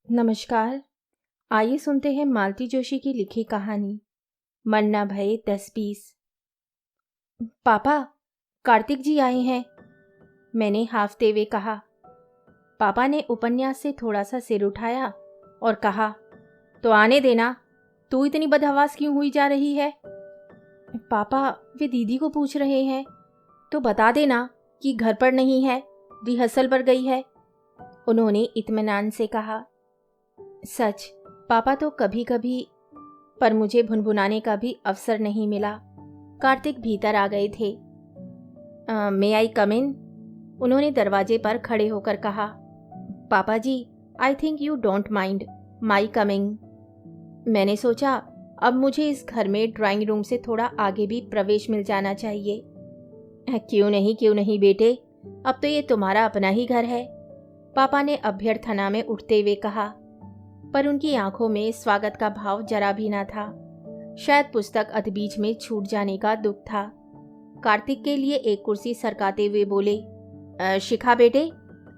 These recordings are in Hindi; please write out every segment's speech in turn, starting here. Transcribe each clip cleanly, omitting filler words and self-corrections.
नमस्कार। आइए सुनते हैं मालती जोशी की लिखी कहानी मन न भये 10-20। पापा, कार्तिक जी आए हैं, मैंने हाफते हुए कहा। पापा ने उपन्यास से थोड़ा सा सिर उठाया और कहा, तो आने देना, तू इतनी बदहवास क्यों हुई जा रही है? पापा, वे दीदी को पूछ रहे हैं, तो बता देना कि घर पर नहीं है, रिहर्सल पर गई है, उन्होंने इत्मीनान से कहा। सच, पापा तो कभी कभी, पर मुझे भुनभुनाने का भी अवसर नहीं मिला। कार्तिक भीतर आ गए थे। मे आई कम इन? उन्होंने दरवाजे पर खड़े होकर कहा। पापा ji, I think you don't mind my coming. मैंने सोचा अब मुझे इस घर में ड्राइंग रूम से थोड़ा आगे भी प्रवेश मिल जाना चाहिए। क्यों नहीं बेटे, अब तो ये तुम्हारा अपना ही घर है, पापा ने अभ्यर्थना में उठते हुए कहा। पर उनकी आंखों में स्वागत का भाव जरा भी न था। शायद पुस्तक अधबीच में छूट जाने का दुख था। कार्तिक के लिए एक कुर्सी सरकाते हुए बोले, शिखा बेटे,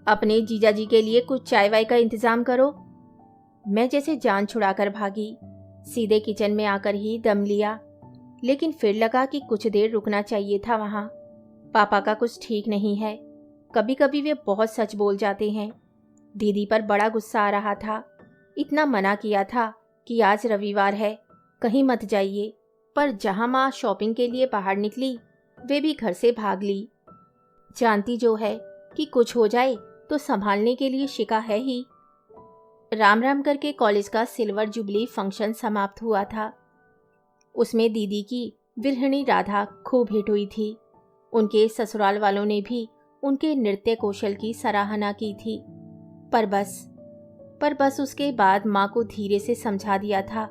अपने जीजाजी के लिए कुछ चाय वाय का इंतजाम करो। मैं जैसे जान छुड़ाकर भागी, सीधे किचन में आकर ही दम लिया, लेकिन फिर लगा कि कुछ देर रुकना चाहिए था वहाँ। पापा का कुछ ठीक नहीं है, कभी कभी वे बहुत सच बोल जाते हैं। दीदी पर बड़ा गुस्सा आ रहा था। इतना मना किया था कि आज रविवार है, कहीं मत जाइए, पर जहां माँ शॉपिंग के लिए बाहर निकली, वे भी घर से भाग ली। जानती जो है कि कुछ हो जाए तो संभालने के लिए शिका है ही। राम राम करके कॉलेज का सिल्वर जुबली फंक्शन समाप्त हुआ था। उसमें दीदी की विरहिणी राधा खूब हिट हुई थी। उनके ससुराल वालों ने भी उनके नृत्य कौशल की सराहना की थी। पर बस उसके बाद माँ को धीरे से समझा दिया था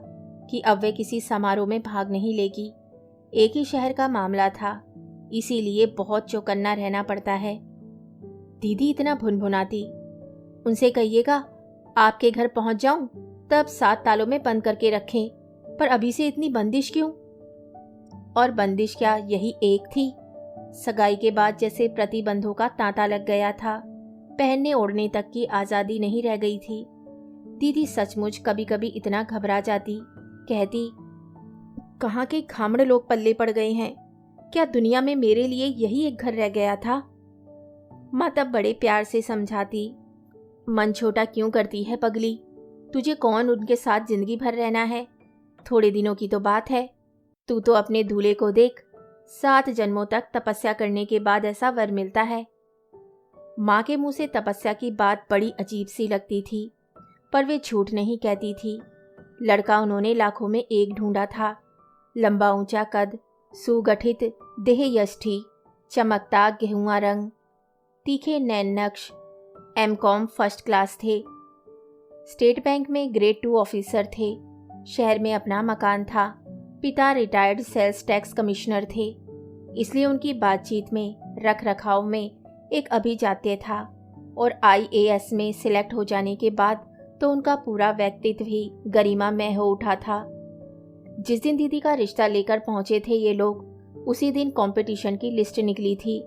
कि अब वे किसी समारोह में भाग नहीं लेगी। एक ही शहर का मामला था, इसीलिए बहुत चौकन्ना रहना पड़ता है। दीदी इतना भुनभुनाती। उनसे कहिएगा आपके घर पहुंच जाऊं तब 7 तालों में बंद करके रखें, पर अभी से इतनी बंदिश क्यों? और बंदिश क्या यही एक थी? सगाई के बाद जैसे प्रतिबंधों का तांता लग गया था, पहनने ओढ़ने तक की आज़ादी नहीं रह गई थी। दीदी सचमुच कभी कभी इतना घबरा जाती, कहती, कहाँ के खामड़ लोग पल्ले पड़ गए हैं, क्या दुनिया में मेरे लिए यही एक घर रह गया था? माँ तब बड़े प्यार से समझाती, मन छोटा क्यों करती है पगली, तुझे कौन उनके साथ जिंदगी भर रहना है, थोड़े दिनों की तो बात है। तू तो अपने दूल्हे को देख, 7 जन्मों तक तपस्या करने के बाद ऐसा वर मिलता है। माँ के मुंह से तपस्या की बात बड़ी अजीब सी लगती थी, पर वे झूठ नहीं कहती थी। लड़का उन्होंने लाखों में एक ढूंढा था। लंबा ऊंचा कद, सुगठित देह यष्टि, चमकता गेहुआ रंग, तीखे नैन नक्श, एमकॉम फर्स्ट क्लास थे। स्टेट बैंक में ग्रेड 2 ऑफिसर थे। शहर में अपना मकान था। पिता रिटायर्ड सेल्स टैक्स कमिश्नर थे, इसलिए उनकी बातचीत में, रख रखाव में एक अभिजात्य था। और IAS में सिलेक्ट हो जाने के बाद तो उनका पूरा व्यक्तित्व ही गरिमामय हो उठा था। जिस दिन दीदी का रिश्ता लेकर पहुंचे थे ये लोग, उसी दिन कंपटीशन की लिस्ट निकली थी।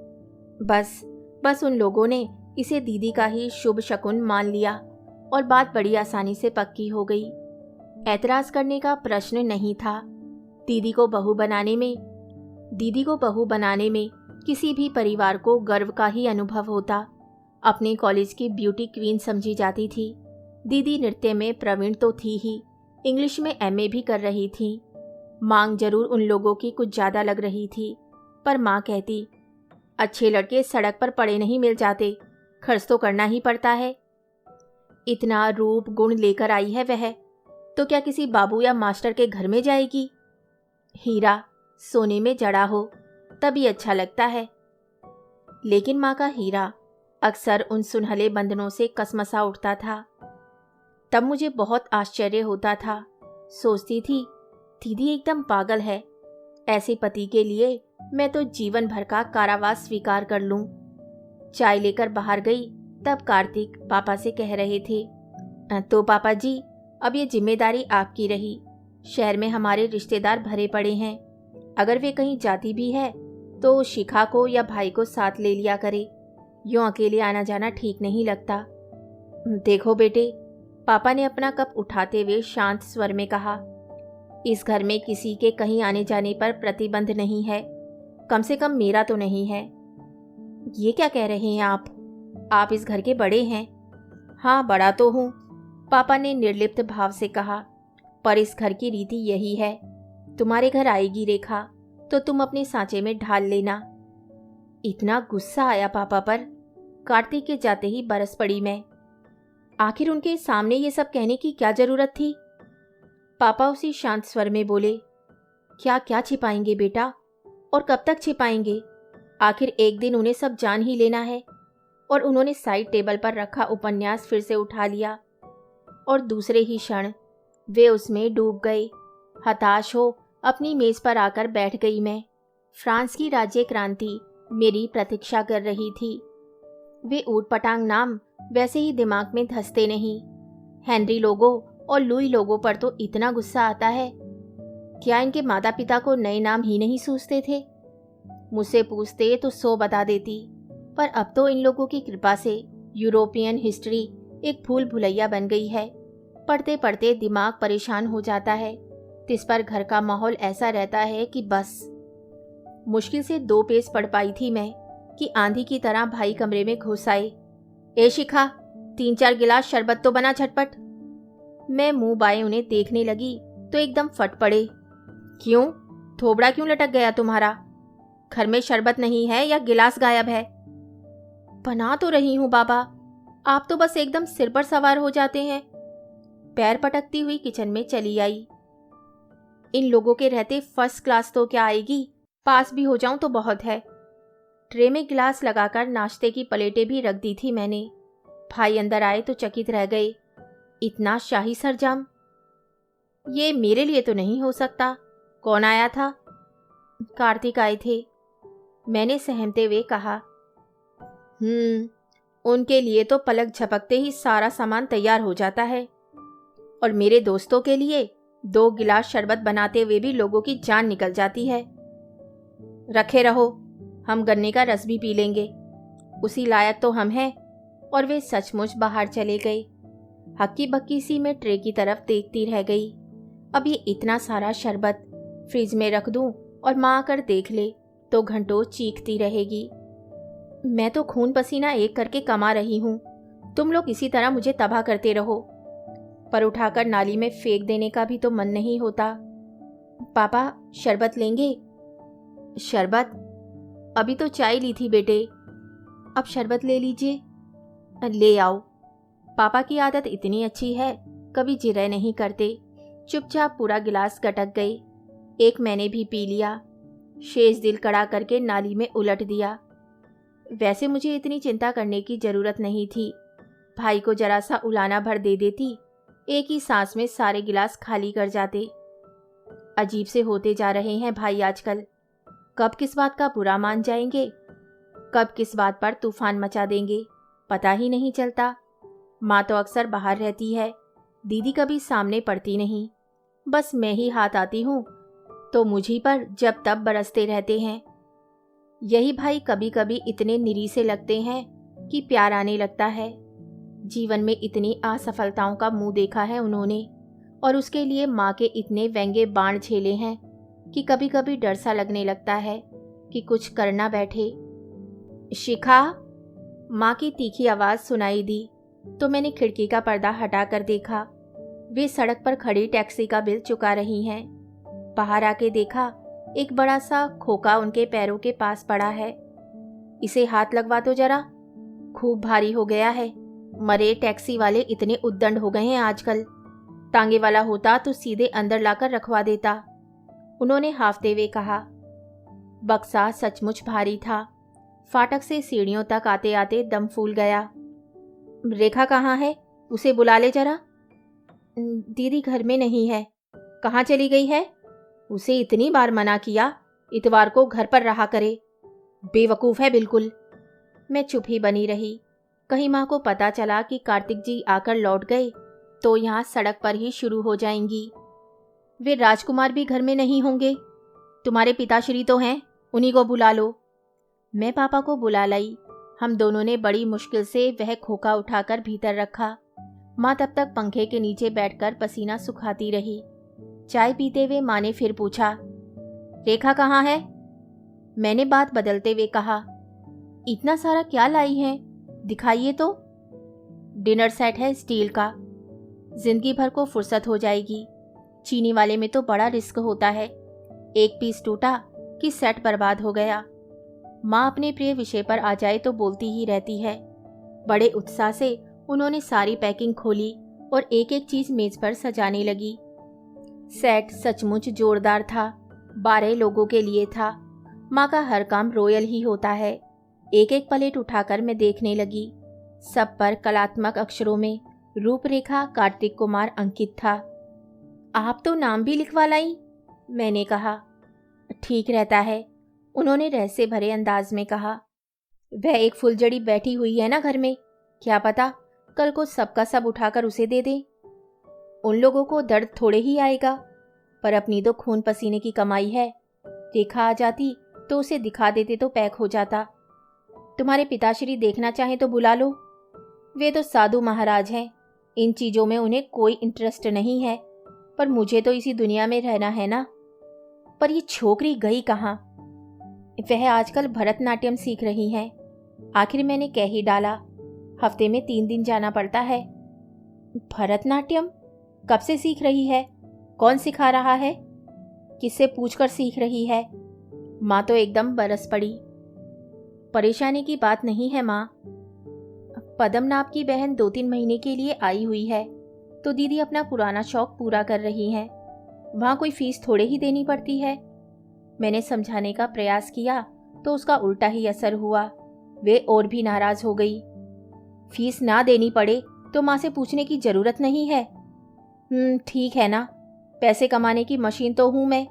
बस उन लोगों ने इसे दीदी का ही शुभ शकुन मान लिया और बात बड़ी आसानी से पक्की हो गई। ऐतराज करने का प्रश्न नहीं था। दीदी को बहू बनाने में किसी भी परिवार को गर्व का ही अनुभव होता। अपने कॉलेज की ब्यूटी क्वीन समझी जाती थी। दीदी नृत्य में प्रवीण तो थी ही, इंग्लिश में MA भी कर रही थी। मांग जरूर उन लोगों की कुछ ज़्यादा लग रही थी, पर माँ कहती, अच्छे लड़के सड़क पर पड़े नहीं मिल जाते, खर्च तो करना ही पड़ता है। इतना रूप गुण लेकर आई है वह, तो क्या किसी बाबू या मास्टर के घर में जाएगी? हीरा सोने में जड़ा हो तभी अच्छा लगता है। लेकिन माँ का हीरा अक्सर उन सुनहले बंधनों से कसमसा उठता था। तब मुझे बहुत आश्चर्य होता था। सोचती थी, दीदी एकदम पागल है। ऐसे पति के लिए मैं तो जीवन भर का कारावास स्वीकार कर लूं। चाय लेकर बाहर गई तब कार्तिक पापा से कह रहे थे, तो पापा जी, अब ये जिम्मेदारी आपकी रही। शहर में हमारे रिश्तेदार भरे पड़े हैं। अगर वे कहीं जाती भी है तो शिखा को या भाई को साथ ले लिया करे। यूं अकेले आना जाना ठीक नहीं लगता। देखो बेटे, पापा ने अपना कप उठाते हुए शांत स्वर में कहा, इस घर में किसी के कहीं आने जाने पर प्रतिबंध नहीं है, कम से कम मेरा तो नहीं है। ये क्या कह रहे हैं आप इस घर के बड़े हैं। हाँ, बड़ा तो हूँ, पापा ने निर्लिप्त भाव से कहा, पर इस घर की रीति यही है। तुम्हारे घर आएगी रेखा तो तुम अपने सांचे में ढाल लेना। इतना गुस्सा आया पापा पर, कार्तिक के जाते ही बरस पड़ी मैं। आखिर उनके सामने ये सब कहने की क्या जरूरत थी। पापा उसी शांत स्वर में बोले, क्या क्या छिपाएंगे बेटा, और कब तक छिपाएंगे। आखिर एक दिन उन्हें सब जान ही लेना है। और उन्होंने साइड टेबल पर रखा उपन्यास फिर से उठा लिया और दूसरे ही क्षण वे उसमें डूब गए। हताश हो अपनी मेज पर आकर बैठ गई मैं। फ्रांस की राज्य क्रांति मेरी प्रतीक्षा कर रही थी। वे ऊटपटांग नाम वैसे ही दिमाग में धंसते नहीं। हेनरी लोगो और लुई लोगो पर तो इतना गुस्सा आता है। क्या इनके माता पिता को नए नाम ही नहीं सूझते थे। मुझसे पूछते तो 100 बता देती, पर अब तो इन लोगों की कृपा से यूरोपियन हिस्ट्री एक भूल भुलैया बन गई है। पढ़ते पढ़ते दिमाग परेशान हो जाता है। तिस पर घर का माहौल ऐसा रहता है कि बस। मुश्किल से 2 पेज पढ़ पाई थी मैं कि आंधी की तरह भाई कमरे में घुस आए। ए शिखा, 3-4 गिलास शरबत तो बना झटपट। मैं मुंह बाएं उन्हें देखने लगी तो एकदम फट पड़े। क्यों, थोबड़ा क्यों लटक गया तुम्हारा। घर में शरबत नहीं है या गिलास गायब है। बना तो रही हूं बाबा, आप तो बस एकदम सिर पर सवार हो जाते हैं। पैर पटकती हुई किचन में चली आई। इन लोगों के रहते फर्स्ट क्लास तो क्या आएगी, पास भी हो जाऊं तो बहुत है। ट्रे में गिलास लगाकर नाश्ते की प्लेटें भी रख दी थी मैंने। भाई अंदर आए तो चकित रह गए। इतना शाही सरजाम, ये मेरे लिए तो नहीं हो सकता। कौन आया था। कार्तिक आए थे, मैंने सहमते हुए कहा। उनके लिए तो पलक झपकते ही सारा सामान तैयार हो जाता है, और मेरे दोस्तों के लिए 2 गिलास शरबत बनाते हुए भी लोगों की जान निकल जाती है। रखे रहो, हम गन्ने का रस भी पी लेंगे, उसी लायक तो हम हैं। और वे सचमुच बाहर चले गए। हक्की बक्की सी मैं ट्रे की तरफ देखती रह गई। अब ये इतना सारा शरबत फ्रिज में रख दूं और माँ आकर देख ले तो घंटों चीखती रहेगी। मैं तो खून पसीना एक करके कमा रही हूँ, तुम लोग इसी तरह मुझे तबाह करते रहो। पर उठाकर नाली में फेंक देने का भी तो मन नहीं होता। पापा, शरबत लेंगे। शरबत? अभी तो चाय ली थी बेटे, अब शरबत ले लीजिए। ले आओ। पापा की आदत इतनी अच्छी है, कभी जिरह नहीं करते। चुपचाप पूरा गिलास गटक गए। एक मैंने भी पी लिया, शेष दिल कड़ा करके नाली में उलट दिया। वैसे मुझे इतनी चिंता करने की जरूरत नहीं थी। भाई को जरा सा उलाना भर दे देती, एक ही सांस में सारे गिलास खाली कर जाते। अजीब से होते जा रहे हैं भाई आजकल। कब किस बात का बुरा मान जाएंगे, कब किस बात पर तूफान मचा देंगे, पता ही नहीं चलता। माँ तो अक्सर बाहर रहती है, दीदी कभी सामने पड़ती नहीं। बस मैं ही हाथ आती हूँ तो मुझी पर जब तब बरसते रहते हैं। यही भाई कभी कभी इतने निरी से लगते हैं कि प्यार आने लगता है। जीवन में इतनी असफलताओं का मुंह देखा है उन्होंने, और उसके लिए माँ के इतने व्यंग्य बाण झेले हैं कि कभी कभी डर सा लगने लगता है कि कुछ करना बैठे। शिखा, माँ की तीखी आवाज़ सुनाई दी तो मैंने खिड़की का पर्दा हटाकर देखा। वे सड़क पर खड़ी टैक्सी का बिल चुका रही हैं। बाहर आके देखा, एक बड़ा सा खोखा उनके पैरों के पास पड़ा है। इसे हाथ लगवा तो जरा, खूब भारी हो गया है। मरे टैक्सी वाले इतने उद्दंड हो गए हैं आजकल। टांगे वाला होता तो सीधे अंदर लाकर रखवा देता, उन्होंने हाफते हुए कहा। बक्सा सचमुच भारी था। फाटक से सीढ़ियों तक आते आते दम फूल गया। रेखा कहाँ है, उसे बुला ले जरा। दीदी घर में नहीं है। कहाँ चली गई है। उसे इतनी बार मना किया, इतवार को घर पर रहा करे। बेवकूफ़ है बिल्कुल। मैं चुप ही बनी रही। कहीं माँ को पता चला कि कार्तिक जी आकर लौट गए तो यहाँ सड़क पर ही शुरू हो जाएंगी। वे राजकुमार भी घर में नहीं होंगे। तुम्हारे पिताश्री तो हैं, उन्हीं को बुला लो। मैं पापा को बुला लाई। हम दोनों ने बड़ी मुश्किल से वह खोखा उठाकर भीतर रखा। माँ तब तक पंखे के नीचे बैठकर पसीना सुखाती रही। चाय पीते हुए माँ ने फिर पूछा, रेखा कहाँ है? मैंने बात बदलते हुए कहा, इतना सारा क्या लाई है, दिखाइए तो। डिनर सेट है स्टील का, जिंदगी भर को फुर्सत हो जाएगी। चीनी वाले में तो बड़ा रिस्क होता है, एक पीस टूटा कि सेट बर्बाद हो गया। माँ अपने प्रिय विषय पर आ जाए तो बोलती ही रहती है। बड़े उत्साह से उन्होंने सारी पैकिंग खोली और एक एक चीज मेज पर सजाने लगी। सेट सचमुच जोरदार था, 12 लोगों के लिए था। माँ का हर काम रॉयल ही होता है। एक एक प्लेट उठाकर मैं देखने लगी। सब पर कलात्मक अक्षरों में रूपरेखा कार्तिक कुमार अंकित था। आप तो नाम भी लिखवा लाई, मैंने कहा। ठीक रहता है, उन्होंने रहस्य भरे अंदाज में कहा। वह एक फुलझड़ी बैठी हुई है ना घर में, क्या पता कल को सबका सब उठाकर उसे दे दे। उन लोगों को दर्द थोड़े ही आएगा, पर अपनी तो खून पसीने की कमाई है। रेखा आ जाती तो उसे दिखा देते तो पैक हो जाता। तुम्हारे पिताश्री देखना चाहें तो बुला लो, वे तो साधु महाराज हैं, इन चीज़ों में उन्हें कोई इंटरेस्ट नहीं है। पर मुझे तो इसी दुनिया में रहना है ना। पर ये छोकरी गई कहाँ? वह आजकल भरतनाट्यम सीख रही हैं। आखिर मैंने कह ही डाला, हफ्ते में 3 दिन जाना पड़ता है। भरतनाट्यम कब से सीख रही है? कौन सिखा रहा है? किससे पूछकर सीख रही है? माँ तो एकदम बरस पड़ी। परेशानी की बात नहीं है माँ। पद्मनाभ की बहन 2-3 महीने के लिए आई हुई है, तो दीदी अपना पुराना शौक पूरा कर रही हैं। वहाँ कोई फीस थोड़े ही देनी पड़ती है। मैंने समझाने का प्रयास किया तो उसका उल्टा ही असर हुआ। वे और भी नाराज हो गई। फीस ना देनी पड़े तो माँ से पूछने की जरूरत नहीं है। ठीक है ना, पैसे कमाने की मशीन तो हूं मैं।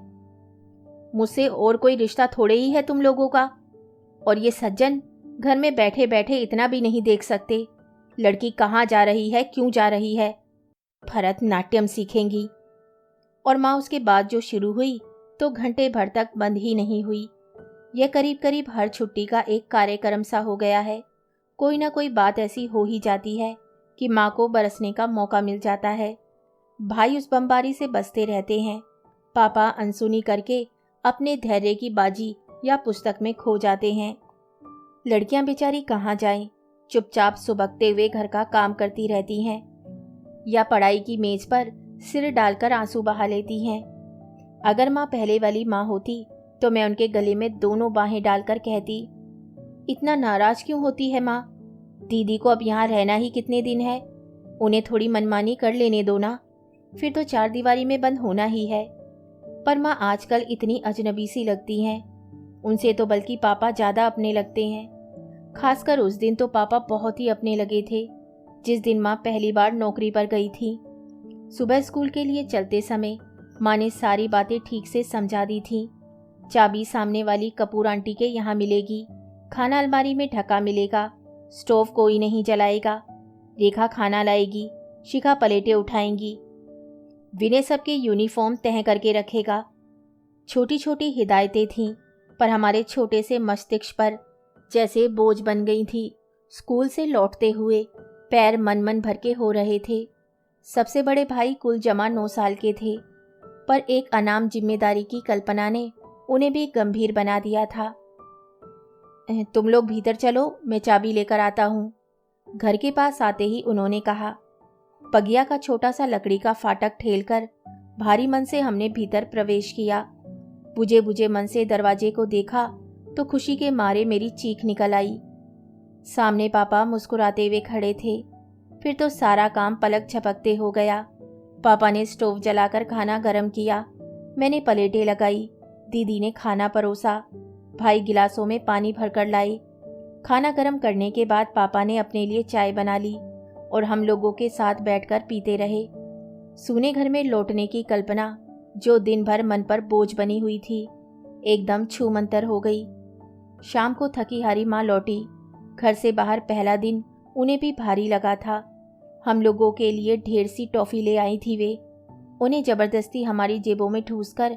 मुझसे और कोई रिश्ता थोड़े ही है तुम लोगों का। और ये सज्जन घर में बैठे बैठे इतना भी नहीं देख सकते, लड़की कहाँ जा रही है, क्यों जा रही है। भरतनाट्यम सीखेंगी। और माँ उसके बाद जो शुरू हुई तो घंटे भर तक बंद ही नहीं हुई। यह करीब करीब हर छुट्टी का एक कार्यक्रम सा हो गया है। कोई ना कोई बात ऐसी हो ही जाती है कि माँ को बरसने का मौका मिल जाता है। भाई उस बमबारी से बचते रहते हैं। पापा अनसुनी करके अपने धैर्य की बाजी या पुस्तक में खो जाते हैं। लड़कियां बेचारी कहाँ जाएं, चुपचाप सुबकते हुए घर का काम करती रहती हैं या पढ़ाई की मेज पर सिर डालकर आंसू बहा लेती हैं। अगर माँ पहले वाली माँ होती तो मैं उनके गले में दोनों बाहें डालकर कहती, इतना नाराज क्यों होती है माँ? दीदी को अब यहाँ रहना ही कितने दिन है, उन्हें थोड़ी मनमानी कर लेने दो ना, फिर तो 4 दीवारी में बंद होना ही है। पर माँ आजकल इतनी अजनबी सी लगती हैं, उनसे तो बल्कि पापा ज़्यादा अपने लगते हैं। खासकर उस दिन तो पापा बहुत ही अपने लगे थे, जिस दिन माँ पहली बार नौकरी पर गई थी। सुबह स्कूल के लिए चलते समय माँ ने सारी बातें ठीक से समझा दी थी। चाबी सामने वाली कपूर आंटी के यहाँ मिलेगी, खाना अलमारी में ढका मिलेगा, स्टोव कोई नहीं जलाएगा, रेखा खाना लाएगी, शिखा प्लेटें उठाएंगी, विनय सबके यूनिफॉर्म तय करके रखेगा। छोटी छोटी हिदायतें थीं, पर हमारे छोटे से मस्तिष्क पर जैसे बोझ बन गई थी। स्कूल से लौटते हुए पैर मन मन भर के हो रहे थे। सबसे बड़े भाई कुल जमा 9 साल के थे, पर एक अनाम जिम्मेदारी की कल्पना ने उन्हें भी गंभीर बना दिया था। तुम लोग भीतर चलो, मैं चाबी लेकर आता हूँ। घर के पास आते ही उन्होंने कहा। पगिया का छोटा सा लकड़ी का फाटक ठेलकर भारी मन से हमने भीतर प्रवेश किया। बुझे बुझे मन से दरवाजे को देखा तो खुशी के मारे मेरी चीख निकल आई। सामने पापा मुस्कुराते हुए खड़े थे। फिर तो सारा काम पलक झपकते हो गया। पापा ने स्टोव जलाकर खाना गर्म किया, मैंने प्लेटें लगाई, दीदी ने खाना परोसा, भाई गिलासों में पानी भरकर लाए। खाना गर्म करने के बाद पापा ने अपने लिए चाय बना ली और हम लोगों के साथ बैठकर पीते रहे। सूने घर में लौटने की कल्पना, जो दिन भर मन पर बोझ बनी हुई थी, एकदम छूमंतर हो गई। शाम को थकी हारी माँ लौटी। घर से बाहर पहला दिन उन्हें भी भारी लगा था। हम लोगों के लिए ढेर सी टॉफ़ी ले आई थी वे। उन्हें ज़बरदस्ती हमारी जेबों में ठूसकर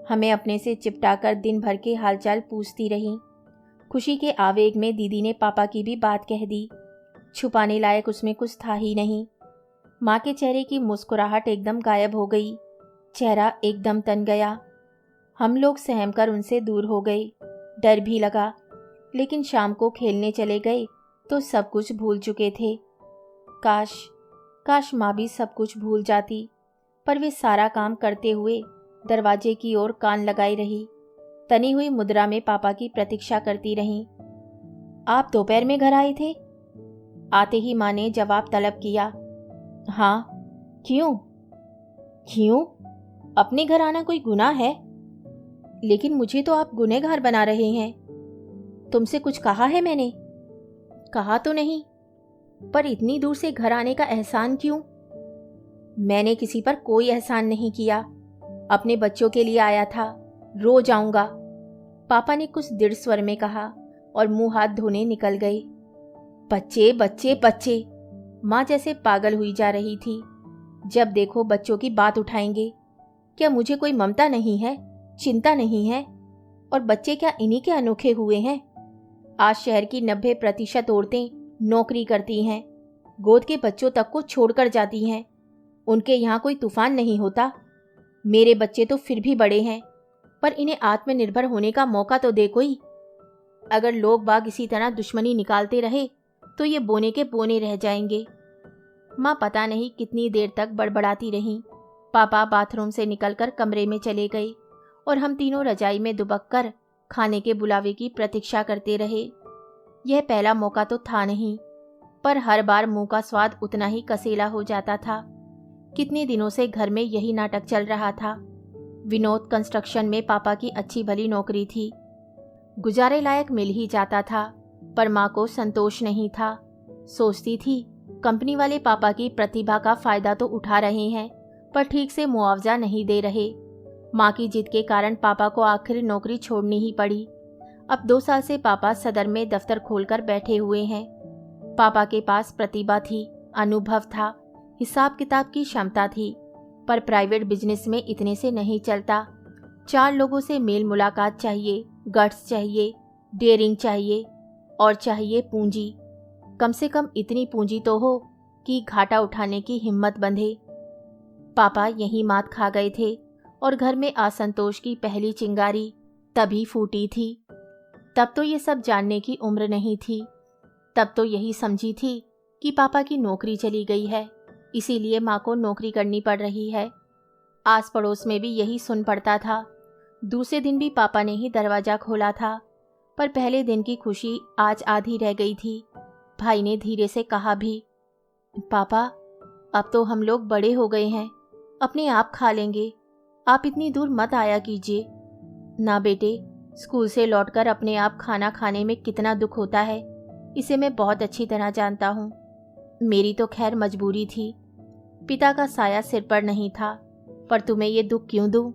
हमें अपने से चिपटाकर दिन भर के हालचाल पूछती रहीं। खुशी के आवेग में दीदी ने पापा की भी बात कह दी। छुपाने लायक उसमें कुछ था ही नहीं। माँ के चेहरे की मुस्कुराहट एकदम गायब हो गई। चेहरा एकदम तन गया। हम लोग सहमकर उनसे दूर हो गए। डर भी लगा, लेकिन शाम को खेलने चले गए तो सब कुछ भूल चुके थे। काश माँ भी सब कुछ भूल जाती, पर वे सारा काम करते हुए दरवाजे की ओर कान लगाई रही। तनी हुई मुद्रा में पापा की प्रतीक्षा करती रही। आप दोपहर में घर आए थे? आते ही माँ ने जवाब तलब किया। हाँ। क्यों? अपने घर आना कोई गुनाह है? लेकिन मुझे तो आप गुनहगार बना रहे हैं। तुमसे कुछ कहा है मैंने? कहा तो नहीं, पर इतनी दूर से घर आने का एहसान क्यों? मैंने किसी पर कोई एहसान नहीं किया। अपने बच्चों के लिए आया था। रोज आऊंगा, पापा ने कुछ दृढ़ स्वर में कहा और मुंह हाथ धोने निकल गए। बच्चे बच्चे बच्चे, माँ जैसे पागल हुई जा रही थी। जब देखो बच्चों की बात उठाएंगे। क्या मुझे कोई ममता नहीं है, चिंता नहीं है? और बच्चे क्या इन्हीं के अनोखे हुए हैं? आज शहर की 90% औरतें नौकरी करती हैं, गोद के बच्चों तक को छोड़कर जाती हैं। उनके यहाँ कोई तूफान नहीं होता। मेरे बच्चे तो फिर भी बड़े हैं, पर इन्हें आत्मनिर्भर होने का मौका तो दे कोई। अगर लोग बाग इसी तरह दुश्मनी निकालते रहे तो ये बोने के बोने रह जाएंगे। माँ पता नहीं कितनी देर तक बड़बड़ाती रहीं। पापा बाथरूम से निकलकर कमरे में चले गए और हम तीनों रजाई में दुबक कर खाने के बुलावे की प्रतीक्षा करते रहे। यह पहला मौका तो था नहीं, पर हर बार मुंह का स्वाद उतना ही कसेला हो जाता था। कितने दिनों से घर में यही नाटक चल रहा था। विनोद कंस्ट्रक्शन में पापा की अच्छी भली नौकरी थी, गुजारे लायक मिल ही जाता था, पर माँ को संतोष नहीं था। सोचती थी कंपनी वाले पापा की प्रतिभा का फायदा तो उठा रहे हैं, पर ठीक से मुआवजा नहीं दे रहे। माँ की जिद के कारण पापा को आखिर नौकरी छोड़नी ही पड़ी। अब 2 साल से पापा सदर में दफ्तर खोलकर बैठे हुए हैं। पापा के पास प्रतिभा थी, अनुभव था, हिसाब किताब की क्षमता थी, पर प्राइवेट बिजनेस में इतने से नहीं चलता। 4 लोगों से मेल मुलाकात चाहिए, गट्स चाहिए, डेयरिंग चाहिए और चाहिए पूंजी। कम से कम इतनी पूंजी तो हो कि घाटा उठाने की हिम्मत बंधे। पापा यही मात खा गए थे और घर में असंतोष की पहली चिंगारी तभी फूटी थी। तब तो ये सब जानने की उम्र नहीं थी। तब तो यही समझी थी कि पापा की नौकरी चली गई है, इसीलिए माँ को नौकरी करनी पड़ रही है। आस पड़ोस में भी यही सुन पड़ता था। दूसरे दिन भी पापा ने ही दरवाज़ा खोला था, पर पहले दिन की खुशी आज आधी रह गई थी। भाई ने धीरे से कहा भी, पापा अब तो हम लोग बड़े हो गए हैं, अपने आप खा लेंगे, आप इतनी दूर मत आया कीजिए। ना बेटे, स्कूल से लौटकर अपने आप खाना खाने में कितना दुख होता है, इसे मैं बहुत अच्छी तरह जानता हूँ। मेरी तो खैर मजबूरी थी, पिता का साया सिर पर नहीं था, पर तुम्हें ये दुख क्यों दूँ?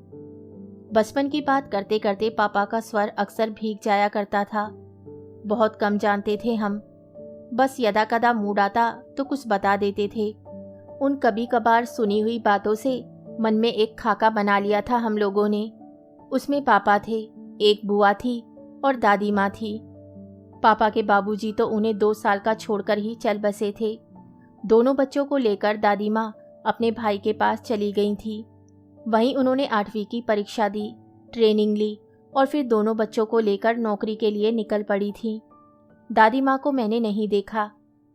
बचपन की बात करते करते पापा का स्वर अक्सर भीग जाया करता था। बहुत कम जानते थे हम, बस यदा कदा मूड आता तो कुछ बता देते थे। उन कभी कभार सुनी हुई बातों से मन में एक खाका बना लिया था हम लोगों ने। उसमें पापा थे, एक बुआ थी और दादी माँ थी। पापा के बाबूजी तो उन्हें 2 साल का छोड़कर ही चल बसे थे। दोनों बच्चों को लेकर दादी माँ अपने भाई के पास चली गई थी। वहीं उन्होंने 8वीं की परीक्षा दी, ट्रेनिंग ली और फिर दोनों बच्चों को लेकर नौकरी के लिए निकल पड़ी थी। दादी माँ को मैंने नहीं देखा,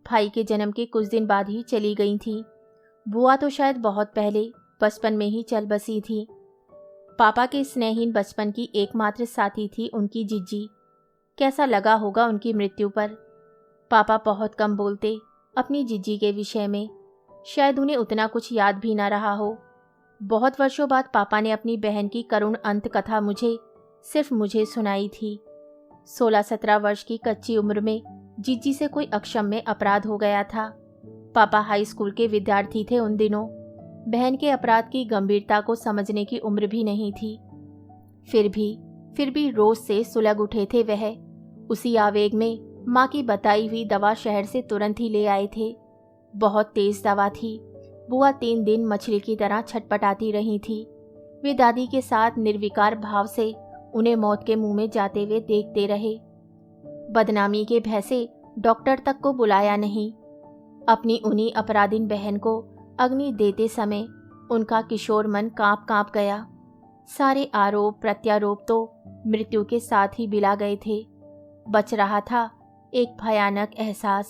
भाई के जन्म के कुछ दिन बाद ही चली गई थी। बुआ तो शायद बहुत पहले बचपन में ही चल बसी थी। पापा के स्नेहहीन बचपन की एकमात्र साथी थी उनकी जिज्जी। कैसा लगा होगा उनकी मृत्यु पर। पापा बहुत कम बोलते अपनी जिज्जी के विषय में, शायद उन्हें उतना कुछ याद भी ना रहा हो। बहुत वर्षों बाद पापा ने अपनी बहन की करुण अंत कथा सिर्फ मुझे सुनाई थी। 16-17 वर्ष की कच्ची उम्र में जिज्जी से कोई अक्षम्य अपराध हो गया था। पापा हाई स्कूल के विद्यार्थी थे उन दिनों। बहन के अपराध की गंभीरता को समझने की उम्र भी नहीं थी। फिर भी रोज से सुलग उठे थे वह। उसी आवेग में माँ की बताई हुई दवा शहर से तुरंत ही ले आए थे। बहुत तेज दवा थी। बुआ 3 दिन मछली की तरह छटपटाती रही थी। वे दादी के साथ निर्विकार भाव से उन्हें मौत के मुंह में जाते हुए देखते रहे। बदनामी के भय से डॉक्टर तक को बुलाया नहीं। अपनी उन्हीं अपराधीन बहन को अग्नि देते समय उनका किशोर मन कांप कांप गया। सारे आरोप प्रत्यारोप तो मृत्यु के साथ ही बिला गए थे। बच रहा था एक भयानक एहसास,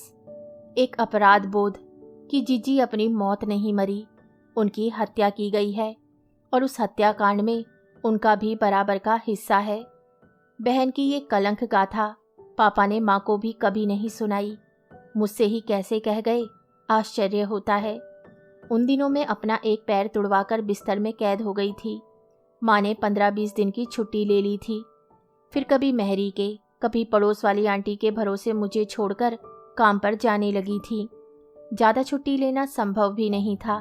एक अपराध बोध कि जीजी अपनी मौत नहीं मरी, उनकी हत्या की गई है और उस हत्याकांड में उनका भी बराबर का हिस्सा है। बहन की ये कलंक गाथा पापा ने माँ को भी कभी नहीं सुनाई। मुझसे ही कैसे कह गए, आश्चर्य होता है। उन दिनों में अपना एक पैर तुड़वाकर बिस्तर में कैद हो गई थी। माँ ने 15-20 दिन की छुट्टी ले ली थी। फिर कभी मेहरी के, कभी पड़ोस वाली आंटी के भरोसे मुझे छोड़कर काम पर जाने लगी थी। ज़्यादा छुट्टी लेना संभव भी नहीं था।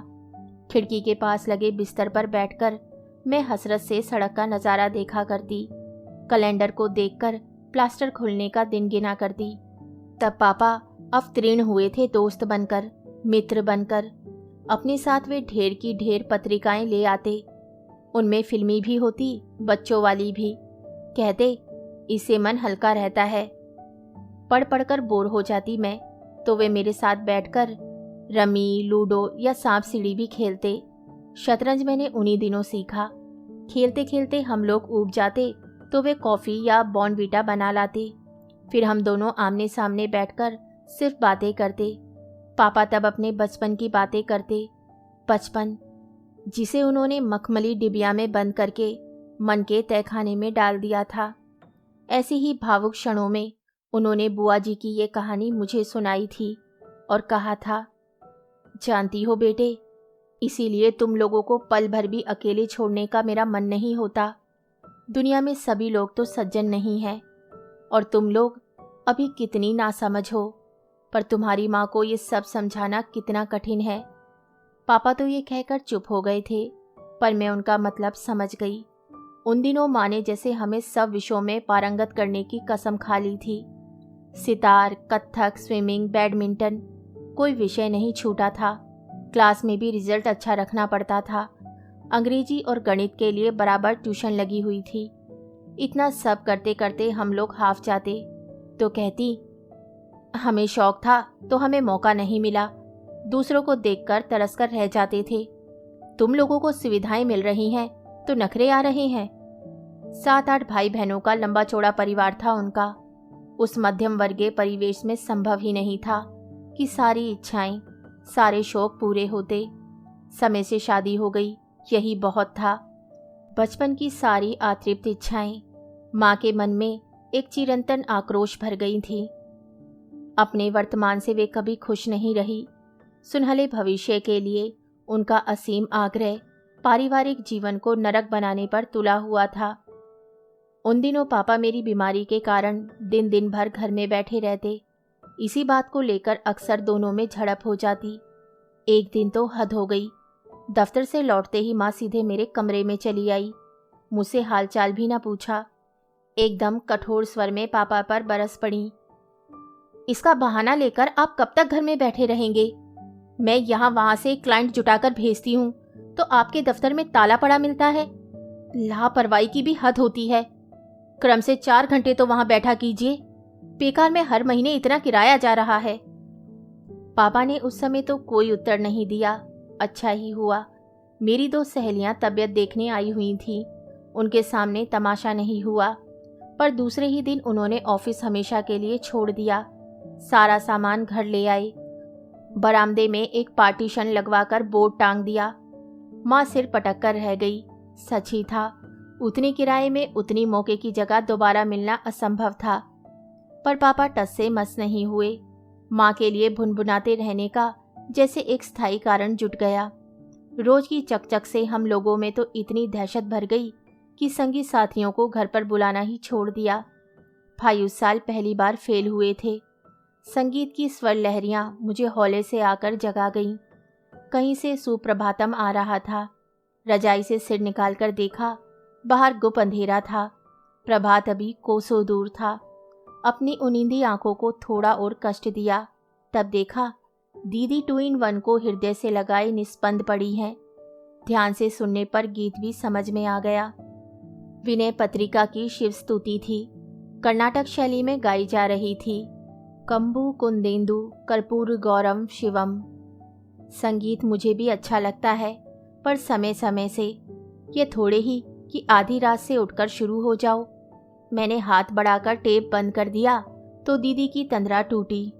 खिड़की के पास लगे बिस्तर पर बैठकर मैं हसरत से सड़क का नज़ारा देखा करती। कैलेंडर को देखकर प्लास्टर खुलने का दिन गिना करती। तब पापा अवतीर्ण हुए थे दोस्त बनकर, मित्र बनकर। अपने साथ वे ढेर की ढेर पत्रिकाएं ले आते। उनमें फिल्मी भी होती, बच्चों वाली भी। कहते इससे मन हल्का रहता है। पढ़ पढ़कर बोर हो जाती मैं तो वे मेरे साथ बैठकर रमी, लूडो या सांप सीढ़ी भी खेलते। शतरंज मैंने उन्हीं दिनों सीखा। खेलते खेलते हम लोग ऊब जाते तो वे कॉफ़ी या बॉर्नवीटा बना लाते। फिर हम दोनों आमने सामने बैठकर सिर्फ बातें करते। पापा तब अपने बचपन की बातें करते। बचपन जिसे उन्होंने मखमली डिबिया में बंद करके मन के तहखाने में डाल दिया था। ऐसी ही भावुक क्षणों में उन्होंने बुआ जी की ये कहानी मुझे सुनाई थी और कहा था, जानती हो बेटे, इसीलिए तुम लोगों को पल भर भी अकेले छोड़ने का मेरा मन नहीं होता। दुनिया में सभी लोग तो सज्जन नहीं हैं और तुम लोग अभी कितनी नासमझ हो, पर तुम्हारी माँ को ये सब समझाना कितना कठिन है। पापा तो ये कहकर चुप हो गए थे, पर मैं उनका मतलब समझ गई। उन दिनों माँ ने जैसे हमें सब विषयों में पारंगत करने की कसम खा ली थी। सितार, कत्थक, स्विमिंग, बैडमिंटन, कोई विषय नहीं छूटा था। क्लास में भी रिजल्ट अच्छा रखना पड़ता था। अंग्रेजी और गणित के लिए बराबर ट्यूशन लगी हुई थी। इतना सब करते करते हम लोग हाफ जाते तो कहती, हमें शौक था तो हमें मौका नहीं मिला। दूसरों को देखकर तरसकर रह जाते थे। तुम लोगों को सुविधाएं मिल रही हैं तो नखरे आ रहे हैं। 7-8 भाई बहनों का लंबा चौड़ा परिवार था उनका। उस मध्यम वर्गीय परिवेश में संभव ही नहीं था कि सारी इच्छाएं, सारे शौक पूरे होते। समय से शादी हो गई, यही बहुत था। बचपन की सारी अतृप्त इच्छाएं माँ के मन में एक चिरंतन आक्रोश भर गई थी। अपने वर्तमान से वे कभी खुश नहीं रही। सुनहले भविष्य के लिए उनका असीम आग्रह पारिवारिक जीवन को नरक बनाने पर तुला हुआ था। उन दिनों पापा मेरी बीमारी के कारण दिन दिन भर घर में बैठे रहते। इसी बात को लेकर अक्सर दोनों में झड़प हो जाती। एक दिन तो हद हो गई। दफ्तर से लौटते ही माँ सीधे मेरे कमरे में चली आई। मुझसे हालचाल भी ना पूछा। एकदम कठोर स्वर में पापा पर बरस पड़ी। इसका बहाना लेकर आप कब तक घर में बैठे रहेंगे? मैं यहाँ वहाँ से क्लाइंट जुटाकर भेजती हूँ तो आपके दफ्तर में ताला पड़ा मिलता है। लापरवाही की भी हद होती है। क्रम से 4 घंटे तो वहाँ बैठा कीजिए। बेकार में हर महीने इतना किराया जा रहा है। पापा ने उस समय तो कोई उत्तर नहीं दिया। अच्छा ही हुआ। मेरी 2 सहेलियां तबीयत देखने आई हुई थीं। उनके सामने तमाशा नहीं हुआ। पर दूसरे ही दिन उन्होंने ऑफिस हमेशा के लिए छोड़ दिया। सारा सामान घर ले आए। बरामदे में एक पार्टीशन लगवाकर बोर्ड टांग दिया। माँ सिर पटक कर रह गई। सच ही था, उतने किराए में उतनी मौके की जगह दोबारा मिलना असंभव था। पर पापा टस से मस नहीं हुए। माँ के लिए भुनभुनाते रहने का जैसे एक स्थायी कारण जुट गया। रोज की चकचक से हम लोगों में तो इतनी दहशत भर गई कि संगी साथियों को घर पर बुलाना ही छोड़ दिया। भाई उस साल पहली बार फेल हुए थे। संगीत की स्वर लहरियां मुझे हौले से आकर जगा गईं। कहीं से सुप्रभातम आ रहा था। रजाई से सिर निकालकर देखा, बाहर गुप अंधेरा था। प्रभात अभी कोसों दूर था। अपनी उनींदी आंखों को थोड़ा और कष्ट दिया, तब देखा दीदी 2-in-1 को हृदय से लगाए निस्पंद पड़ी हैं। ध्यान से सुनने पर गीत भी समझ में आ गया। विनय पत्रिका की शिव स्तुति थी। कर्नाटक शैली में गाई जा रही थी। कंबु कुंदेंदु कर्पूर गौरम शिवम। संगीत मुझे भी अच्छा लगता है, पर समय समय से, ये थोड़े ही कि आधी रात से उठकर शुरू हो जाओ। मैंने हाथ बढ़ाकर टेप बंद कर दिया तो दीदी की तंद्रा टूटी।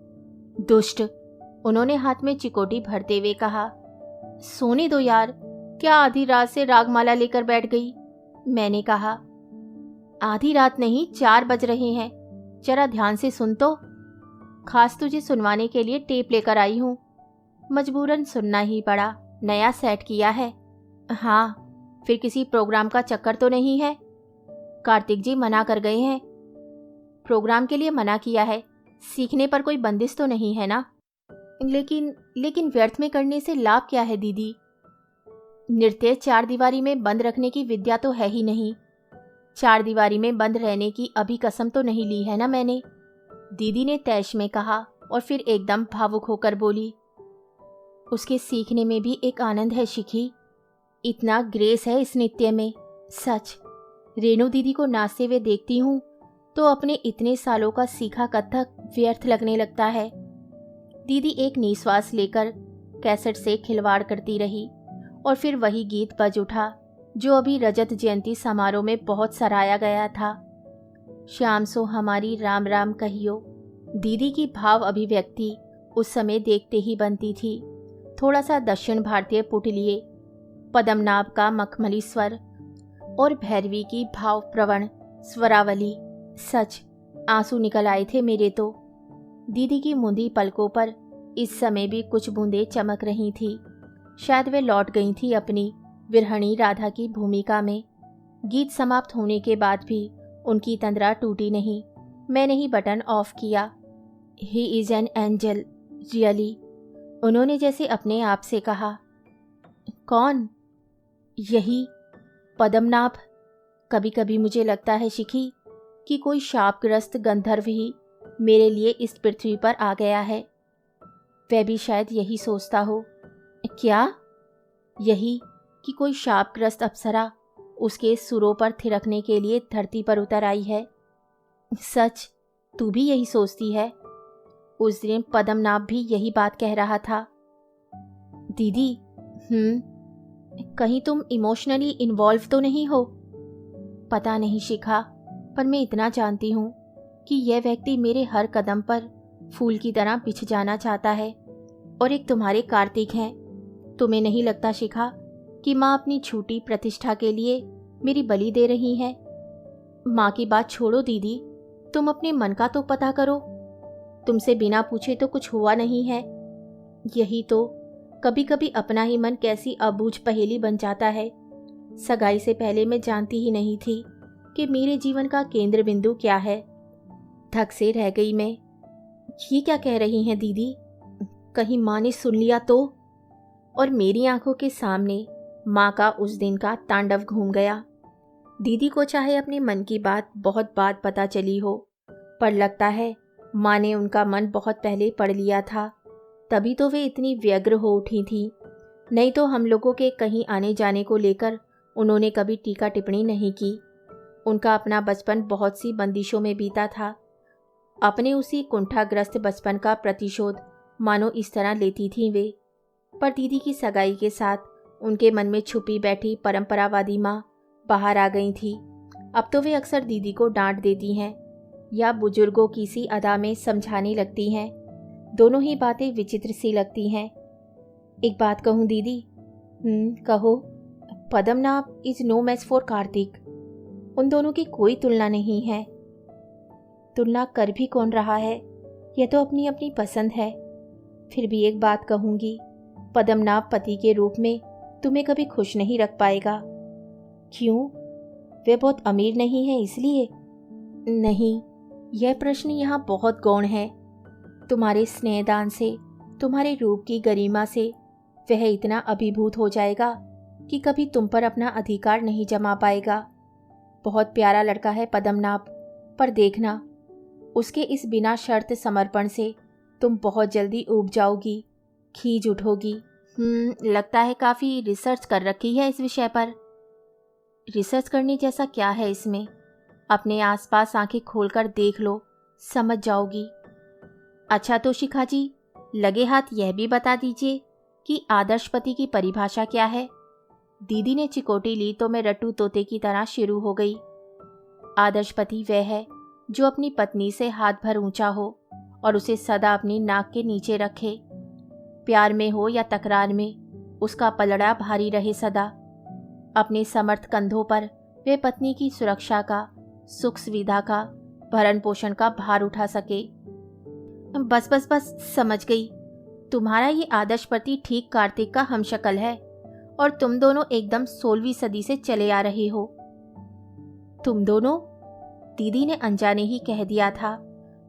दुष्ट, उन्होंने हाथ में चिकोटी भरते हुए कहा। सोने दो यार, क्या आधी रात से रागमाला लेकर बैठ गई? मैंने कहा। आधी रात नहीं, 4 बज रहे हैं, जरा ध्यान से सुन तो। खास तुझे सुनवाने के लिए टेप लेकर आई हूँ। मजबूरन सुनना ही पड़ा, नया सेट किया है। हाँ, फिर किसी प्रोग्राम का चक्कर तो नहीं है? कार्तिक जी मना कर गए हैं। प्रोग्राम के लिए मना किया है, सीखने पर कोई बंदिश तो नहीं है ना? लेकिन व्यर्थ में करने से लाभ क्या है दीदी? नृत्य 4 दीवारी में बंद रखने की विद्या तो है ही नहीं। 4 दीवारी में बंद रहने की अभी कसम तो नहीं ली है ना मैंने, दीदी ने तैश में कहा और फिर एकदम भावुक होकर बोली। उसके सीखने में भी एक आनंद है शिखी, इतना ग्रेस है इस नृत्य में। सच, रेणु दीदी को नाचते हुए देखती हूँ तो अपने इतने सालों का सीखा कथक व्यर्थ लगने लगता है। दीदी एक निश्वास लेकर कैसेट से खिलवाड़ करती रही और फिर वही गीत बज उठा जो अभी रजत जयंती समारोह में बहुत सराहा गया था। श्याम सो हमारी राम राम कहियो। दीदी की भाव अभिव्यक्ति उस समय देखते ही बनती थी। थोड़ा सा दक्षिण भारतीय पुटलिए, पद्मनाभ का मखमली स्वर और भैरवी की भाव प्रवण स्वरावली। सच, आंसू निकल आए थे मेरे तो। दीदी की मुंदी पलकों पर इस समय भी कुछ बूंदें चमक रही थी। शायद वे लौट गई थी अपनी विरहणी राधा की भूमिका में। गीत समाप्त होने के बाद भी उनकी तंद्रा टूटी नहीं। मैंने ही बटन ऑफ किया। He is an angel really, उन्होंने जैसे अपने आप से कहा। कौन? यही पद्मनाभ। कभी कभी मुझे लगता है शिखी कि कोई शापग्रस्त गंधर्व ही मेरे लिए इस पृथ्वी पर आ गया है। वह भी शायद यही सोचता हो। क्या? यही कि कोई शापग्रस्त अप्सरा उसके सुरों पर थिरकने के लिए धरती पर उतर आई है। सच, तू भी यही सोचती है? उस दिन पद्मनाभ भी यही बात कह रहा था। दीदी, कहीं तुम इमोशनली इन्वॉल्व तो नहीं हो? पता नहीं शिखा, पर मैं इतना जानती हूँ कि यह व्यक्ति मेरे हर कदम पर फूल की तरह बिछ जाना चाहता है। और एक तुम्हारे कार्तिक हैं। तुम्हें नहीं लगता शिखा कि माँ अपनी छोटी प्रतिष्ठा के लिए मेरी बलि दे रही है? माँ की बात छोड़ो दीदी, तुम अपने मन का तो पता करो। तुमसे बिना पूछे तो कुछ हुआ नहीं है। यही तो, कभी कभी अपना ही मन कैसी अबूझ पहेली बन जाता है। सगाई से पहले मैं जानती ही नहीं थी कि मेरे जीवन का केंद्र बिंदु क्या है। धक से रह गई मैं। ये क्या कह रही हैं दीदी? कहीं माँ ने सुन लिया तो? और मेरी आंखों के सामने माँ का उस दिन का तांडव घूम गया। दीदी को चाहे अपने मन की बात बहुत बात पता चली हो, पर लगता है माँ ने उनका मन बहुत पहले पढ़ लिया था, तभी तो वे इतनी व्यग्र हो उठी थी। नहीं तो हम लोगों के कहीं आने जाने को लेकर उन्होंने कभी टीका टिप्पणी नहीं की। उनका अपना बचपन बहुत सी बंदिशों में बीता था। अपने उसी कुंठाग्रस्त बचपन का प्रतिशोध मानो इस तरह लेती थी वे। पर दीदी की सगाई के साथ उनके मन में छुपी बैठी परंपरावादी माँ बाहर आ गई थी। अब तो वे अक्सर दीदी को डांट देती हैं या बुजुर्गों की सी अदा में समझाने लगती हैं। दोनों ही बातें विचित्र सी लगती हैं। एक बात कहूँ दीदी? कहो। Padmanabh is no match for Kartik. उन दोनों की कोई तुलना नहीं है। तुलना कर भी कौन रहा है? यह तो अपनी अपनी पसंद है। फिर भी एक बात कहूँगी, पद्मनाभ पति के रूप में तुम्हें कभी खुश नहीं रख पाएगा। क्यों? वे बहुत अमीर नहीं है इसलिए? नहीं, यह प्रश्न यहाँ बहुत गौण है। तुम्हारे स्नेहदान से, तुम्हारे रूप की गरिमा से वह इतना अभिभूत हो जाएगा कि कभी तुम पर अपना अधिकार नहीं जमा पाएगा। बहुत प्यारा लड़का है पद्मनाभ, पर देखना, उसके इस बिना शर्त समर्पण से तुम बहुत जल्दी ऊब जाओगी, खींच उठोगी। लगता है काफ़ी रिसर्च कर रखी है इस विषय पर। रिसर्च करने जैसा क्या है इसमें? अपने आसपास आंखें खोलकर देख लो, समझ जाओगी। अच्छा तो शिखा जी, लगे हाथ यह भी बता दीजिए कि आदर्श पति की परिभाषा क्या है। दीदी ने चिकोटी ली तो मैं रट्टू तोते की तरह शुरू हो गई। आदर्श पति वह है जो अपनी पत्नी से हाथ भर ऊंचा हो और उसे सदा अपनी नाक के नीचे रखे। प्यार में हो या तकरार में उसका पलड़ा भारी रहे सदा। अपने समर्थ कंधों पर वे पत्नी की सुरक्षा का, सुख सुविधा का, भरण पोषण का भार उठा सके। बस बस बस, समझ गई। तुम्हारा ये आदर्श पति ठीक कार्तिक का हमशक्ल है और तुम दोनों एकदम 16वीं सदी से चले आ रहे हो। तुम दोनों? दीदी ने अनजाने ही कह दिया था,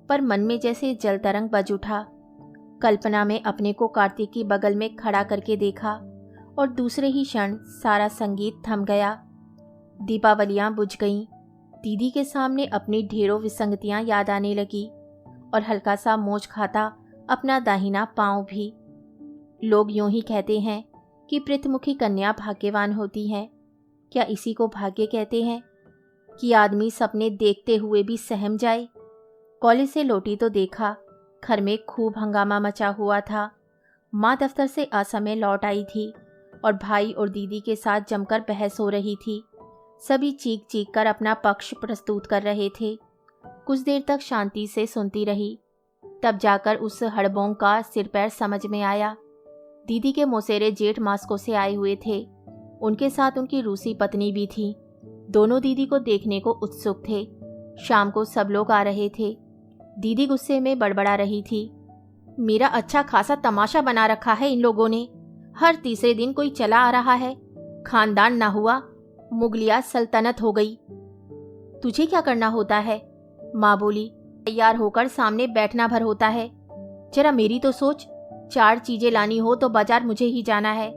पर मन में जैसे जल तरंग बज उठा। कल्पना में अपने को कार्तिक की बगल में खड़ा करके देखा और दूसरे ही क्षण सारा संगीत थम गया। दीपावलियां बुझ गईं। दीदी के सामने अपनी ढेरों विसंगतियां याद आने लगी और हल्का सा मोच खाता अपना दाहिना पांव भी। लोग यूं ही कहते हैं कि प्रीतमुखी कन्या भाग्यवान होती है। क्या इसी को भाग्य कहते हैं कि आदमी सपने देखते हुए भी सहम जाए? कॉलेज से लौटी तो देखा घर में खूब हंगामा मचा हुआ था। माँ दफ्तर से असमय लौट आई थी और भाई और दीदी के साथ जमकर बहस हो रही थी। सभी चीख चीख कर अपना पक्ष प्रस्तुत कर रहे थे। कुछ देर तक शांति से सुनती रही, तब जाकर उस हड़बोंग का सिर पैर समझ में आया। दीदी के मौसेरे जेठ मास्को से आए हुए थे। उनके साथ उनकी रूसी पत्नी भी थी। दोनों दीदी को देखने को उत्सुक थे। शाम को सब लोग आ रहे थे। दीदी गुस्से में बड़बड़ा रही थी, मेरा अच्छा खासा तमाशा बना रखा है इन लोगों ने। हर तीसरे दिन कोई चला आ रहा है। खानदान ना हुआ, मुगलिया सल्तनत हो गई। तुझे क्या करना होता है? माँ बोली। तैयार होकर सामने बैठना भर होता है। जरा मेरी तो सोच, 4 चीजें लानी हो तो बाजार मुझे ही जाना है।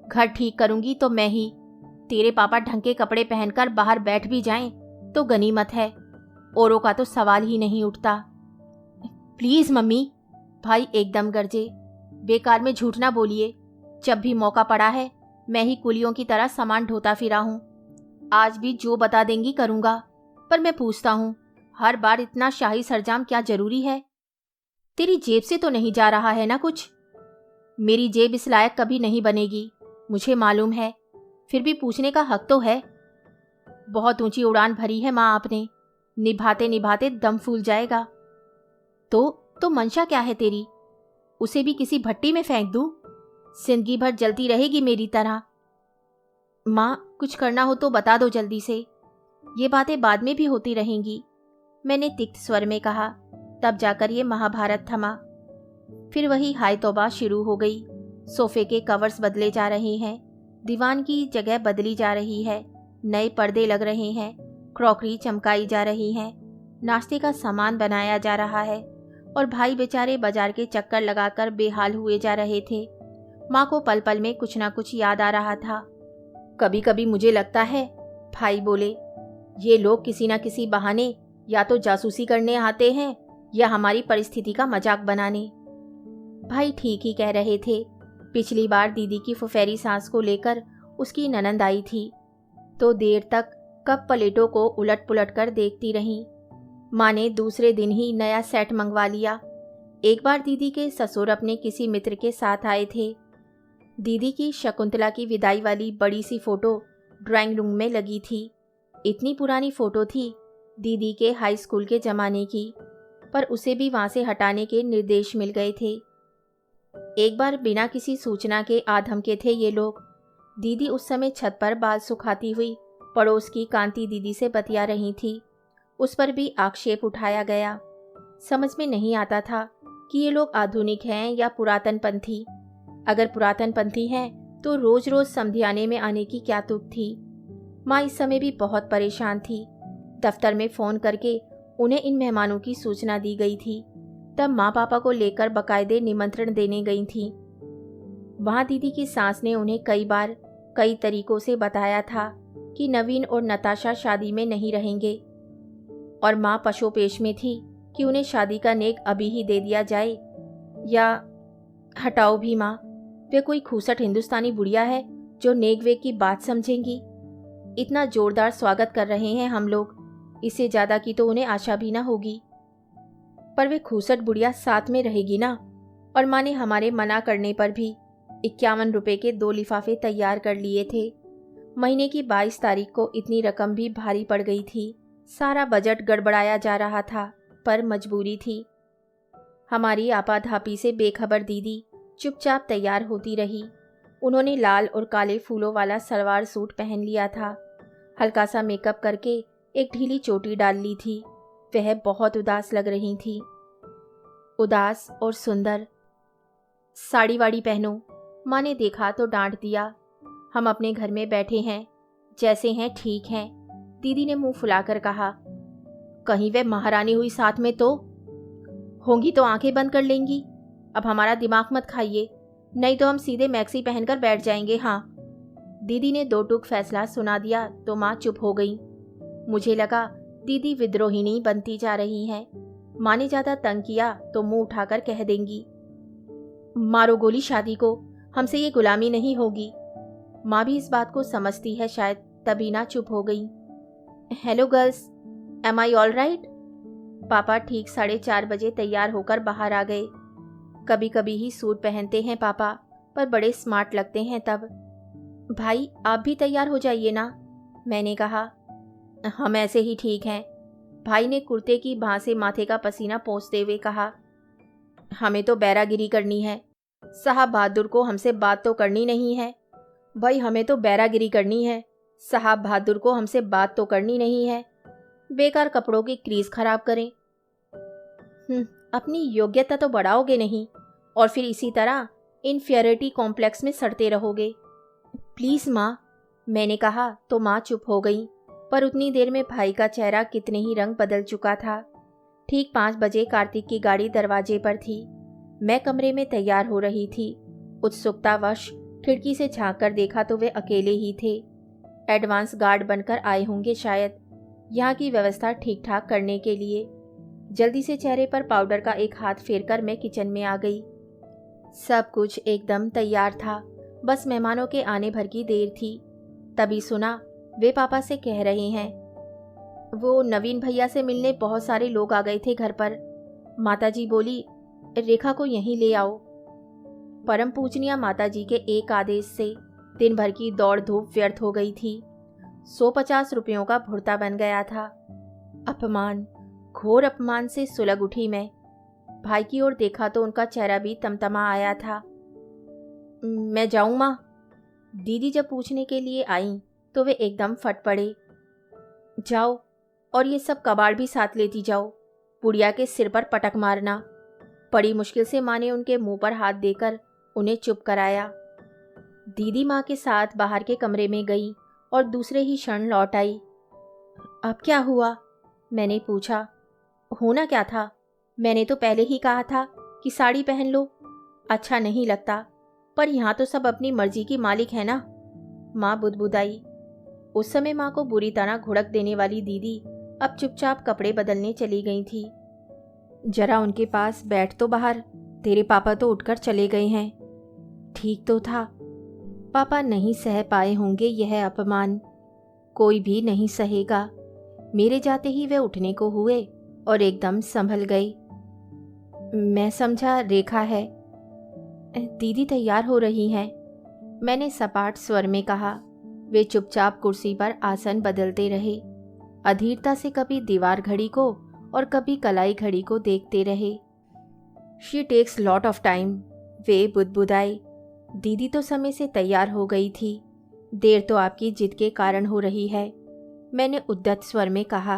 घर ठीक करूंगी तो मैं ही। तेरे पापा ढंग के कपड़े पहनकर बाहर बैठ भी जाएं तो गनीमत है। औरों का तो सवाल ही नहीं उठता। प्लीज मम्मी, भाई एकदम गरजे। बेकार में झूठ ना बोलिए। जब भी मौका पड़ा है मैं ही कुलियों की तरह सामान ढोता फिरा हूं। आज भी जो बता देंगी करूंगा। पर मैं पूछता हूं, हर बार इतना शाही सरंजाम क्या जरूरी है? तेरी जेब से तो नहीं जा रहा है ना कुछ? मेरी जेब इस लायक कभी नहीं बनेगी, मुझे मालूम है। फिर भी पूछने का हक तो है। बहुत ऊंची उड़ान भरी है माँ आपने, निभाते निभाते दम फूल जाएगा। तो मंशा क्या है तेरी? उसे भी किसी भट्टी में फेंक दूं? जिंदगी भर जलती रहेगी मेरी तरह। माँ, कुछ करना हो तो बता दो जल्दी से। ये बातें बाद में भी होती रहेंगी, मैंने तिक्त स्वर में कहा। तब जाकर ये महाभारत थमा। फिर वही हाय तौबा शुरू हो गई। सोफे के कवर्स बदले जा रहे हैं, दीवान की जगह बदली जा रही है, नए पर्दे लग रहे हैं, क्रॉकरी चमकाई जा रही है, नाश्ते का सामान बनाया जा रहा है और भाई बेचारे बाजार के चक्कर लगाकर बेहाल हुए जा रहे थे। माँ को पल पल में कुछ ना कुछ याद आ रहा था। कभी कभी मुझे लगता है, भाई बोले, ये लोग किसी न किसी बहाने या तो जासूसी करने आते हैं या हमारी परिस्थिति का मजाक बनाने। भाई ठीक ही कह रहे थे। पिछली बार दीदी की फुफेरी सांस को लेकर उसकी ननंद आई थी तो देर तक कप प्लेटों को उलट पुलट कर देखती रहीं। माँ ने दूसरे दिन ही नया सेट मंगवा लिया। एक बार दीदी के ससुर अपने किसी मित्र के साथ आए थे। दीदी की शकुंतला की विदाई वाली बड़ी सी फोटो ड्राइंग रूम में लगी थी। इतनी पुरानी फोटो थी, दीदी के हाई स्कूल के ज़माने की, पर उसे भी वहाँ से हटाने के निर्देश मिल गए थे। एक बार बिना किसी सूचना के आधम के थे ये लोग। दीदी उस समय छत पर बाल सुखाती हुई पड़ोस की कांति दीदी से बतिया रही थी। उस पर भी आक्षेप उठाया गया। समझ में नहीं आता था कि ये लोग आधुनिक हैं या पुरातनपंथी। अगर पुरातनपंथी हैं तो रोज रोज समधियाने में आने की क्या तुक थी। माँ इस समय भी बहुत परेशान थी। दफ्तर में फ़ोन करके उन्हें इन मेहमानों की सूचना दी गई थी। तब माँ पापा को लेकर बाकायदे निमंत्रण देने गई थी। वहाँ दीदी की सास ने उन्हें कई बार कई तरीकों से बताया था कि नवीन और नताशा शादी में नहीं रहेंगे, और माँ पशोपेश में थी कि उन्हें शादी का नेक अभी ही दे दिया जाए या हटाओ भी माँ, वे कोई खूसट हिंदुस्तानी बुढ़िया है जो नेक वेक की बात समझेंगी। इतना जोरदार स्वागत कर रहे हैं हम लोग, इससे ज़्यादा की तो उन्हें आशा भी ना होगी। पर वे खूसट बुढ़िया साथ में रहेगी ना। और माँ ने हमारे मना करने पर भी ₹51 के 2 लिफाफे तैयार कर लिए थे। महीने की 22 तारीख को इतनी रकम भी भारी पड़ गई थी। सारा बजट गड़बड़ाया जा रहा था, पर मजबूरी थी। हमारी आपाधापी से बेखबर दीदी चुपचाप तैयार होती रही। उन्होंने लाल और काले फूलों वाला सलवार सूट पहन लिया था। हल्का सा मेकअप करके एक ढीली चोटी डाल ली थी। वह बहुत उदास लग रही थी। उदास और सुंदर। साड़ी वाड़ी पहनो। माँ ने देखा तो डांट दिया। हम अपने घर में बैठे हैं, जैसे हैं ठीक हैं। दीदी ने मुंह फुलाकर कहा, कहीं वह महारानी हुई साथ में तो होंगी तो आंखें बंद कर लेंगी। अब हमारा दिमाग मत खाइए, नहीं तो हम सीधे मैक्सी पहनकर बैठ जाएंगे। हाँ। दीदी ने 2 टूक फैसला सुना दिया तो माँ चुप हो गई। मुझे लगा दीदी विद्रोहिणी बनती जा रही हैं। माँ ने ज्यादा तंग किया तो मुंह उठाकर कह देंगी, मारो गोली शादी को, हमसे ये गुलामी नहीं होगी। माँ भी इस बात को समझती है शायद, तभी ना चुप हो गई। हेलो गर्ल्स, एम आई ऑल राइट? पापा ठीक 4:30 बजे तैयार होकर बाहर आ गए। कभी कभी ही सूट पहनते हैं पापा, पर बड़े स्मार्ट लगते हैं तब। भाई आप भी तैयार हो जाइए ना, मैंने कहा। हम ऐसे ही ठीक हैं, भाई ने कुर्ते की बाह से माथे का पसीना पोंछते हुए कहा। हमें तो बैरागिरी करनी है, साहब बहादुर को हमसे बात तो करनी नहीं है। भाई हमें तो बैरागिरी करनी है, साहब बहादुर को हमसे बात तो करनी नहीं है। बेकार कपड़ों की क्रीज खराब करें। अपनी योग्यता तो बढ़ाओगे नहीं और फिर इसी तरह इन्फीरियरिटी कॉम्प्लेक्स में सड़ते रहोगे। प्लीज़ माँ, मैंने कहा तो माँ चुप हो गई। पर उतनी देर में भाई का चेहरा कितने ही रंग बदल चुका था। ठीक 5 बजे कार्तिक की गाड़ी दरवाजे पर थी। मैं कमरे में तैयार हो रही थी। उत्सुकतावश खिड़की से झांक कर देखा तो वे अकेले ही थे। एडवांस गार्ड बनकर आए होंगे शायद, यहाँ की व्यवस्था ठीक ठाक करने के लिए। जल्दी से चेहरे पर पाउडर का एक हाथ फेरकर मैं किचन में आ गई। सब कुछ एकदम तैयार था, बस मेहमानों के आने भर की देर थी। तभी सुना वे पापा से कह रहे हैं, वो नवीन भैया से मिलने बहुत सारे लोग आ गए थे घर पर। माताजी बोली रेखा को यहीं ले आओ। परम पूजनीय माताजी के एक आदेश से दिन भर की दौड़ धूप व्यर्थ हो गई थी। 150 रुपयों का भुर्ता बन गया था। अपमान, घोर अपमान से सुलग उठी मैं। भाई की ओर देखा तो उनका चेहरा भी तमतमा आया था। मैं जाऊं माँ? दीदी जब पूछने के लिए आई तो वे एकदम फट पड़े। जाओ, और ये सब कबाड़ भी साथ लेती जाओ, बुढ़िया के सिर पर पटक मारना। बड़ी मुश्किल से माँ ने उनके मुंह पर हाथ देकर उन्हें चुप कराया। दीदी माँ के साथ बाहर के कमरे में गई और दूसरे ही क्षण लौट आई। अब क्या हुआ? मैंने पूछा। होना क्या था? मैंने तो पहले ही कहा था कि साड़ी पहन लो। अच्छा नहीं लगता, पर यहाँ तो सब अपनी मर्जी की मालिक है ना, माँ बुदबुदाई। उस समय माँ को बुरी तरह घुड़क देने वाली दीदी अब चुपचाप कपड़े बदलने चली गई थी। जरा उनके पास बैठ तो बाहर, तेरे पापा तो उठकर चले गए हैं। ठीक तो था, पापा नहीं सह पाए होंगे यह अपमान। कोई भी नहीं सहेगा। मेरे जाते ही वे उठने को हुए और एकदम संभल गई। मैं समझा रेखा है। दीदी तैयार हो रही हैं, मैंने सपाट स्वर में कहा। वे चुपचाप कुर्सी पर आसन बदलते रहे, अधीरता से कभी दीवार घड़ी को और कभी कलाई घड़ी को देखते रहे। She takes lot of time, वे बुदबुदाए। दीदी तो समय से तैयार हो गई थी। देर तो आपकी जिद के कारण हो रही है, मैंने उद्दत स्वर में कहा।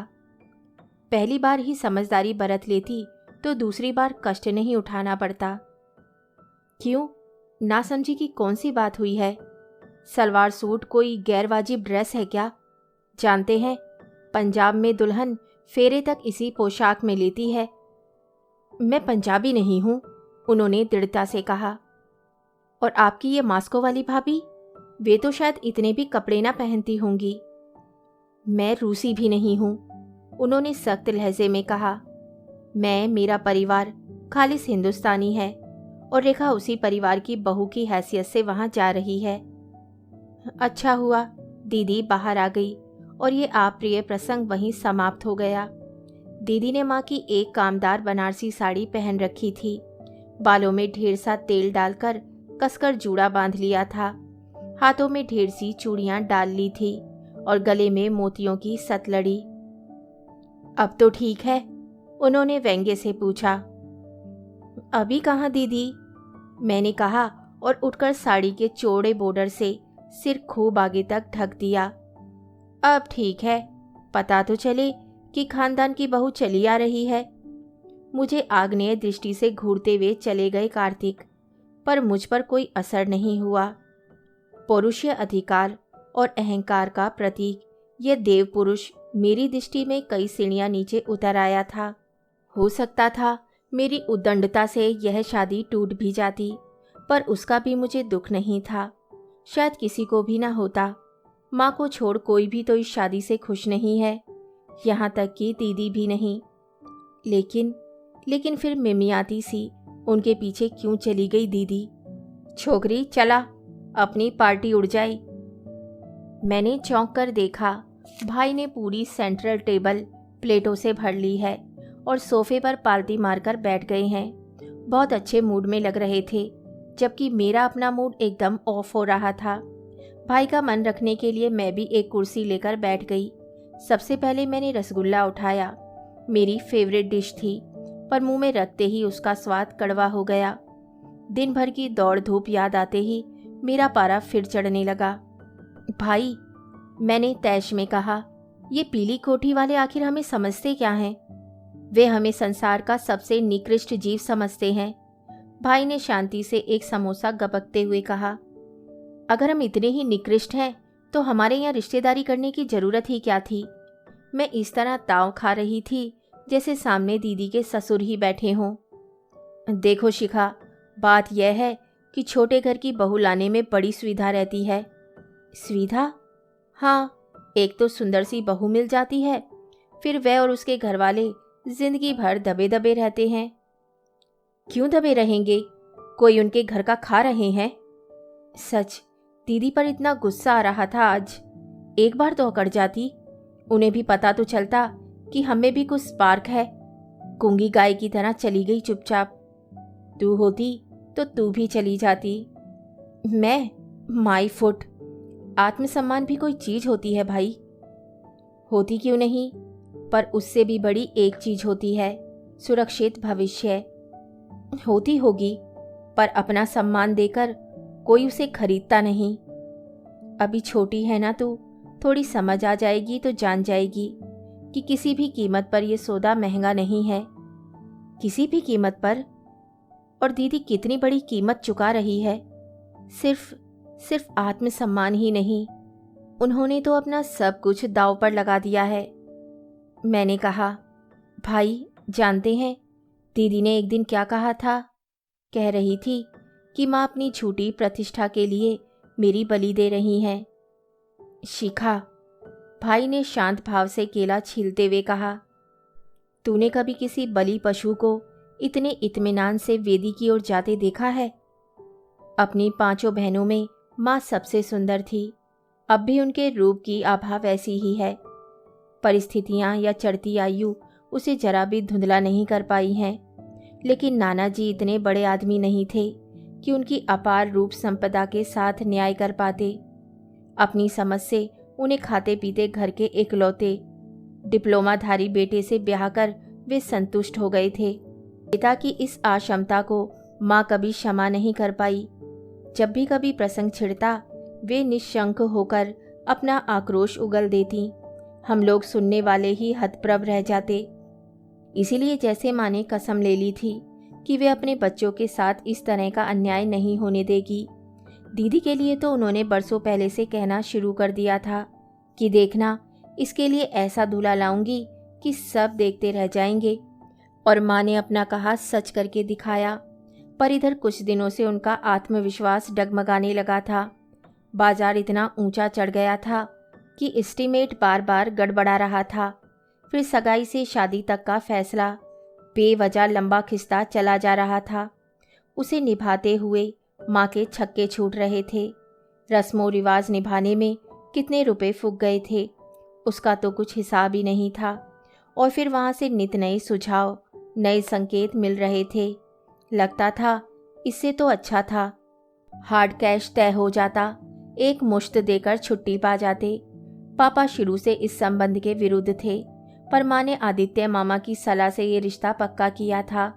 पहली बार ही समझदारी बरत लेती तो दूसरी बार कष्ट नहीं उठाना पड़ता। क्यों? ना समझी कि कौन सी बात हुई है? सलवार सूट कोई गैरवाजिब ड्रेस है क्या? जानते हैं, पंजाब में दुल्हन फेरे तक इसी पोशाक में लेती है। मैं पंजाबी नहीं हूँ, उन्होंने दृढ़ता से कहा। और आपकी ये मास्को वाली भाभी, वे तो शायद इतने भी कपड़े ना पहनती होंगी। मैं रूसी भी नहीं हूँ, उन्होंने सख्त लहजे में कहा। मैं, मेरा परिवार खालिस हिंदुस्तानी है और रेखा उसी परिवार की बहू की हैसियत से वहाँ जा रही है। अच्छा हुआ, दीदी बाहर आ गई और ये अप्रिय प्रसंग वहीं समाप्त हो गया। दीदी ने माँ की एक कामदार बनारसी साड़ी पहन रखी थी। बालों में ढेर सा तेल डालकर कसकर जूड़ा बांध लिया था, हाथों में ढेर सी चूड़ियां डाल ली थी और गले में मोतियों की सतलड़ी। अब तो ठीक है? उन्होंने व्यंग्य से पूछा। अभी कहाँ दीदी, मैंने कहा और उठकर साड़ी के चौड़े बॉर्डर से सिर खूब आगे तक ढक दिया। अब ठीक है, पता तो चले कि खानदान की बहू चली आ रही है। मुझे आग्नेय दृष्टि से घूरते हुए चले गए कार्तिक, पर मुझ पर कोई असर नहीं हुआ। पौरुषीय अधिकार और अहंकार का प्रतीक यह देव पुरुष मेरी दृष्टि में कई सीढ़ियां नीचे उतर आया था। हो सकता था मेरी उद्दंडता से यह शादी टूट भी जाती, पर उसका भी मुझे दुख नहीं था। शायद किसी को भी ना होता। माँ को छोड़ कोई भी तो इस शादी से खुश नहीं है, यहाँ तक कि दीदी भी नहीं। लेकिन फिर मिमियाती सी उनके पीछे क्यों चली गई दीदी? छोकरी चला, अपनी पार्टी उड़ जाए। मैंने चौंक कर देखा, भाई ने पूरी सेंट्रल टेबल प्लेटों से भर ली है और सोफे पर पालती मारकर बैठ गए हैं। बहुत अच्छे मूड में लग रहे थे, जबकि मेरा अपना मूड एकदम ऑफ हो रहा था। भाई का मन रखने के लिए मैं भी एक कुर्सी लेकर बैठ गई। सबसे पहले मैंने रसगुल्ला उठाया। मेरी फेवरेट डिश थी, पर मुंह में रखते ही उसका स्वाद कड़वा हो गया। दिन भर की दौड़ धूप याद आते ही मेरा पारा फिर चढ़ने लगा। भाई, मैंने तैश में कहा, ये पीली कोठी वाले आखिर हमें समझते क्या हैं? वे हमें संसार का सबसे निकृष्ट जीव समझते हैं। भाई ने शांति से एक समोसा गपकते हुए कहा। अगर हम इतने ही निकृष्ट हैं तो हमारे यहाँ रिश्तेदारी करने की जरूरत ही क्या थी? मैं इस तरह ताव खा रही थी जैसे सामने दीदी के ससुर ही बैठे हों। देखो शिखा, बात यह है कि छोटे घर की बहू लाने में बड़ी सुविधा रहती है। सुविधा? हाँ, एक तो सुंदर सी बहू मिल जाती है, फिर वह और उसके घर वाले जिंदगी भर दबे दबे रहते हैं। क्यों दबे रहेंगे? कोई उनके घर का खा रहे हैं? सच, दीदी पर इतना गुस्सा आ रहा था आज। एक बार तो अकड़ जाती, उन्हें भी पता तो चलता कि हमें भी कुछ स्पार्क है। गूंगी गाय की तरह चली गई चुपचाप। तू होती तो तू भी चली जाती। मैं? My foot. आत्मसम्मान भी कोई चीज होती है भाई। होती क्यों नहीं, पर उससे भी बड़ी एक चीज होती है, सुरक्षित भविष्य। होती होगी, पर अपना सम्मान देकर कोई उसे खरीदता नहीं। अभी छोटी है ना तू, थोड़ी समझ आ जाएगी तो जान जाएगी कि किसी भी कीमत पर यह सौदा महंगा नहीं है। किसी भी कीमत पर? और दीदी कितनी बड़ी कीमत चुका रही है। सिर्फ आत्मसम्मान ही नहीं, उन्होंने तो अपना सब कुछ दांव पर लगा दिया है। मैंने कहा, भाई जानते हैं दीदी ने एक दिन क्या कहा था? कह रही थी कि माँ अपनी झूठी प्रतिष्ठा के लिए मेरी बलि दे रही हैं। शिखा, भाई ने शांत भाव से केला छीलते हुए कहा, तूने कभी किसी बलि पशु को इतने इत्मीनान से वेदी की ओर जाते देखा है? अपनी 5 बहनों में माँ सबसे सुंदर थी। अब भी उनके रूप की आभा वैसी ही है। परिस्थितियाँ या चढ़ती आयु उसे जरा भी धुंधला नहीं कर पाई हैं। लेकिन नाना जी इतने बड़े आदमी नहीं थे कि उनकी अपार रूप संपदा के साथ न्याय कर पाते। अपनी समझ से उन्हें खाते पीते घर के इकलौते डिप्लोमाधारी बेटे से ब्याह कर वे संतुष्ट हो गए थे। पिता की इस अक्षमता को माँ कभी क्षमा नहीं कर पाई। जब भी कभी प्रसंग छिड़ता, वे निशंक होकर अपना आक्रोश उगल देती। हम लोग सुनने वाले ही हतप्रभ रह जाते। इसीलिए जैसे माँ ने कसम ले ली थी कि वे अपने बच्चों के साथ इस तरह का अन्याय नहीं होने देगी। दीदी के लिए तो उन्होंने बरसों पहले से कहना शुरू कर दिया था कि देखना, इसके लिए ऐसा दूल्हा लाऊंगी कि सब देखते रह जाएंगे। और माँ ने अपना कहा सच करके दिखाया। पर इधर कुछ दिनों से उनका आत्मविश्वास डगमगाने लगा था। बाजार इतना ऊंचा चढ़ गया था कि एस्टीमेट बार बार गड़बड़ा रहा था। फिर सगाई से शादी तक का फैसला बेवजह लंबा खिंचता चला जा रहा था। उसे निभाते हुए माँ के छक्के छूट रहे थे। रस्मों रिवाज निभाने में कितने रुपए फूक गए थे, उसका तो कुछ हिसाब ही नहीं था। और फिर वहाँ से नित नए सुझाव, नए संकेत मिल रहे थे। लगता था इससे तो अच्छा था हार्ड कैश तय हो जाता, एक मुश्त देकर छुट्टी पा जाते। पापा शुरू से इस संबंध के विरुद्ध थे, पर माँ ने आदित्य मामा की सलाह से ये रिश्ता पक्का किया था।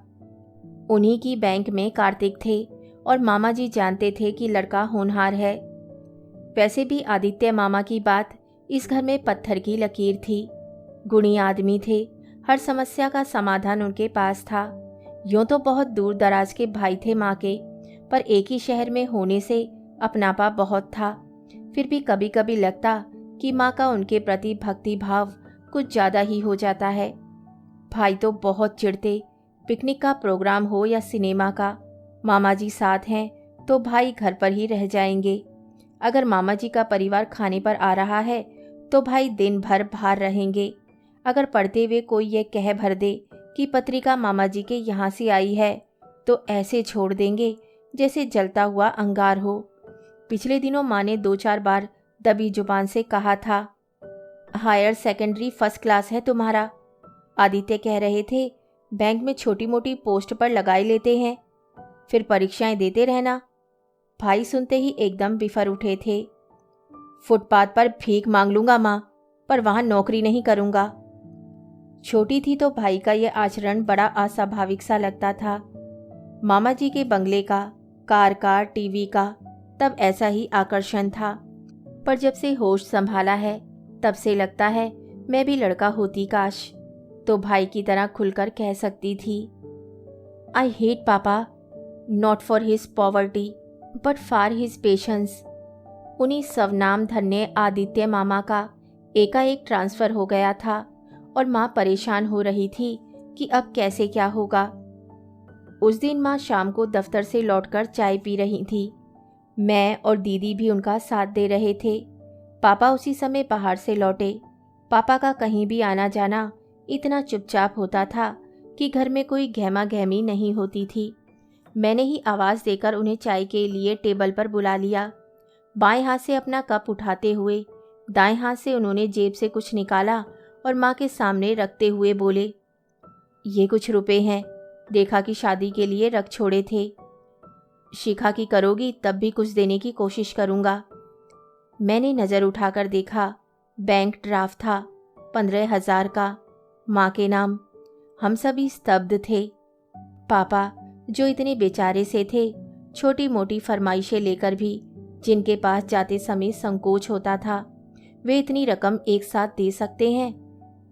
उन्हीं की बैंक में कार्तिक थे और मामा जी जानते थे कि लड़का होनहार है। वैसे भी आदित्य मामा की बात इस घर में पत्थर की लकीर थी। गुणी आदमी थे, हर समस्या का समाधान उनके पास था। यूं तो बहुत दूर दराज के भाई थे माँ के, पर एक ही शहर में होने से अपनापा बहुत था। फिर भी कभी कभी लगता कि माँ का उनके प्रति भक्ति भाव कुछ ज़्यादा ही हो जाता है। भाई तो बहुत चिढ़ते, पिकनिक का प्रोग्राम हो या सिनेमा का, मामा जी साथ हैं तो भाई घर पर ही रह जाएंगे। अगर मामा जी का परिवार खाने पर आ रहा है तो भाई दिन भर बाहर रहेंगे। अगर पढ़ते हुए कोई ये कह भर दे कि पत्रिका मामा जी के यहाँ से आई है, तो ऐसे छोड़ देंगे जैसे जलता हुआ अंगार हो। पिछले दिनों माँ ने 2-4 बार दबी जुबान से कहा था, हायर सेकेंडरी फर्स्ट क्लास है तुम्हारा। आदित्य कह रहे थे, बैंक में छोटी मोटी पोस्ट पर लगाई लेते हैं, फिर परीक्षाएं देते रहना। भाई सुनते ही एकदम बिफर उठे थे। फुटपाथ पर भीख मांग लूंगा माँ, पर वहां नौकरी नहीं करूंगा। छोटी थी तो भाई का यह आचरण बड़ा अस्वाभाविक सा लगता था। मामा जी के बंगले का, कार का, टीवी का तब ऐसा ही आकर्षण था, पर जब से होश संभाला है तब से लगता है मैं भी लड़का होती काश, तो भाई की तरह खुलकर कह सकती थी, आई हेट पापा, not for his poverty but for his patience. उन्हीं सवनाम धन्य आदित्य मामा का एकाएक ट्रांसफ़र हो गया था और माँ परेशान हो रही थी कि अब कैसे क्या होगा। उस दिन माँ शाम को दफ्तर से लौटकर चाय पी रही थी। मैं और दीदी भी उनका साथ दे रहे थे। पापा उसी समय बाहर से लौटे। पापा का कहीं भी आना जाना इतना चुपचाप होता था कि घर में कोई गहमा गहमी नहीं होती थी। मैंने ही आवाज़ देकर उन्हें चाय के लिए टेबल पर बुला लिया। बाएं हाथ से अपना कप उठाते हुए दाएं हाथ से उन्होंने जेब से कुछ निकाला और माँ के सामने रखते हुए बोले, ये कुछ रुपए हैं, देखा कि शादी के लिए रख छोड़े थे। शिखा की करोगी तब भी कुछ देने की कोशिश करूँगा। मैंने नज़र उठाकर देखा, बैंक ड्राफ्ट था 15,000 का, माँ के नाम। हम सभी स्तब्ध थे। पापा जो इतने बेचारे से थे, छोटी मोटी फरमाइशें लेकर भी जिनके पास जाते समय संकोच होता था, वे इतनी रकम एक साथ दे सकते हैं।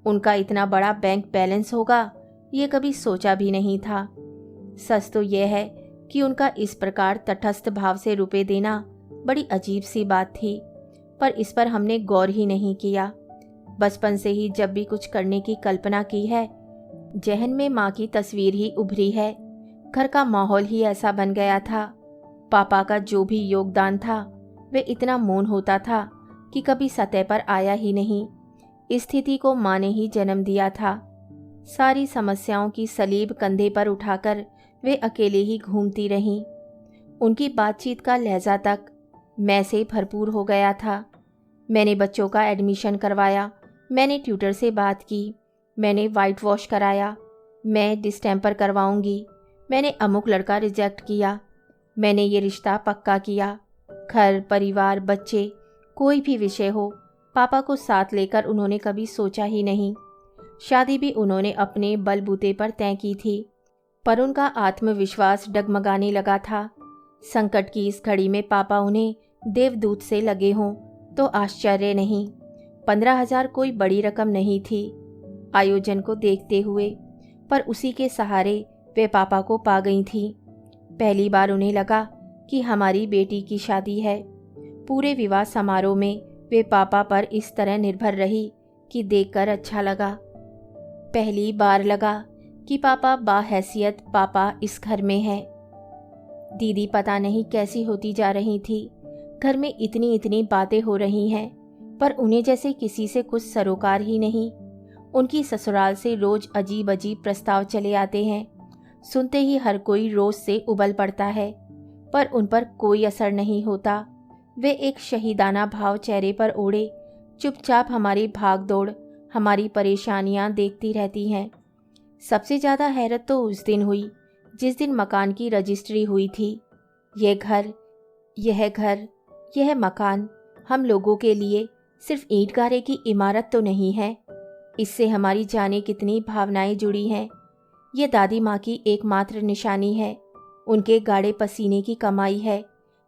उनका इतना बड़ा बैंक बैलेंस होगा ये कभी सोचा भी नहीं था। सच तो यह है कि उनका इस प्रकार तटस्थ भाव से रुपए देना बड़ी अजीब सी बात थी, पर इस पर हमने गौर ही नहीं किया। बचपन से ही जब भी कुछ करने की कल्पना की है, जहन में माँ की तस्वीर ही उभरी है। घर का माहौल ही ऐसा बन गया था। पापा का जो भी योगदान था वे इतना मौन होता था कि कभी सतह पर आया ही नहीं। इस स्थिति को माँ ने ही जन्म दिया था। सारी समस्याओं की सलीब कंधे पर उठाकर वे अकेले ही घूमती रहीं। उनकी बातचीत का लहजा तक मैं से भरपूर हो गया था। मैंने बच्चों का एडमिशन करवाया, मैंने ट्यूटर से बात की, मैंने वाइट वॉश कराया, मैं डिस्टेम्पर करवाऊंगी, मैंने अमुक लड़का रिजेक्ट किया, मैंने ये रिश्ता पक्का किया। घर, परिवार, बच्चे, कोई भी विषय हो, पापा को साथ लेकर उन्होंने कभी सोचा ही नहीं। शादी भी उन्होंने अपने बलबूते पर तय की थी, पर उनका आत्मविश्वास डगमगाने लगा था। संकट की इस घड़ी में पापा उन्हें देवदूत से लगे हों तो आश्चर्य नहीं। 15,000 कोई बड़ी रकम नहीं थी आयोजन को देखते हुए, पर उसी के सहारे वे पापा को पा गई थी। पहली बार उन्हें लगा कि हमारी बेटी की शादी है। पूरे विवाह समारोह में वे पापा पर इस तरह निर्भर रही कि देखकर अच्छा लगा। पहली बार लगा कि पापा बाहैसियत पापा इस घर में है। दीदी पता नहीं कैसी होती जा रही थी। घर में इतनी इतनी बातें हो रही हैं, पर उन्हें जैसे किसी से कुछ सरोकार ही नहीं। उनकी ससुराल से रोज अजीब अजीब प्रस्ताव चले आते हैं। सुनते ही हर कोई रोज से उबल पड़ता है, पर उन पर कोई असर नहीं होता। वे एक शहीदाना भाव चेहरे पर ओढ़े चुपचाप हमारी भाग दौड़, हमारी परेशानियां देखती रहती हैं। सबसे ज़्यादा हैरत तो उस दिन हुई जिस दिन मकान की रजिस्ट्री हुई थी। ये घर, यह घर, यह मकान हम लोगों के लिए सिर्फ ईंट गारे की इमारत तो नहीं है, इससे हमारी जाने कितनी भावनाएं जुड़ी हैं। ये दादी माँ की एकमात्र निशानी है, उनके गाढ़े पसीने की कमाई है।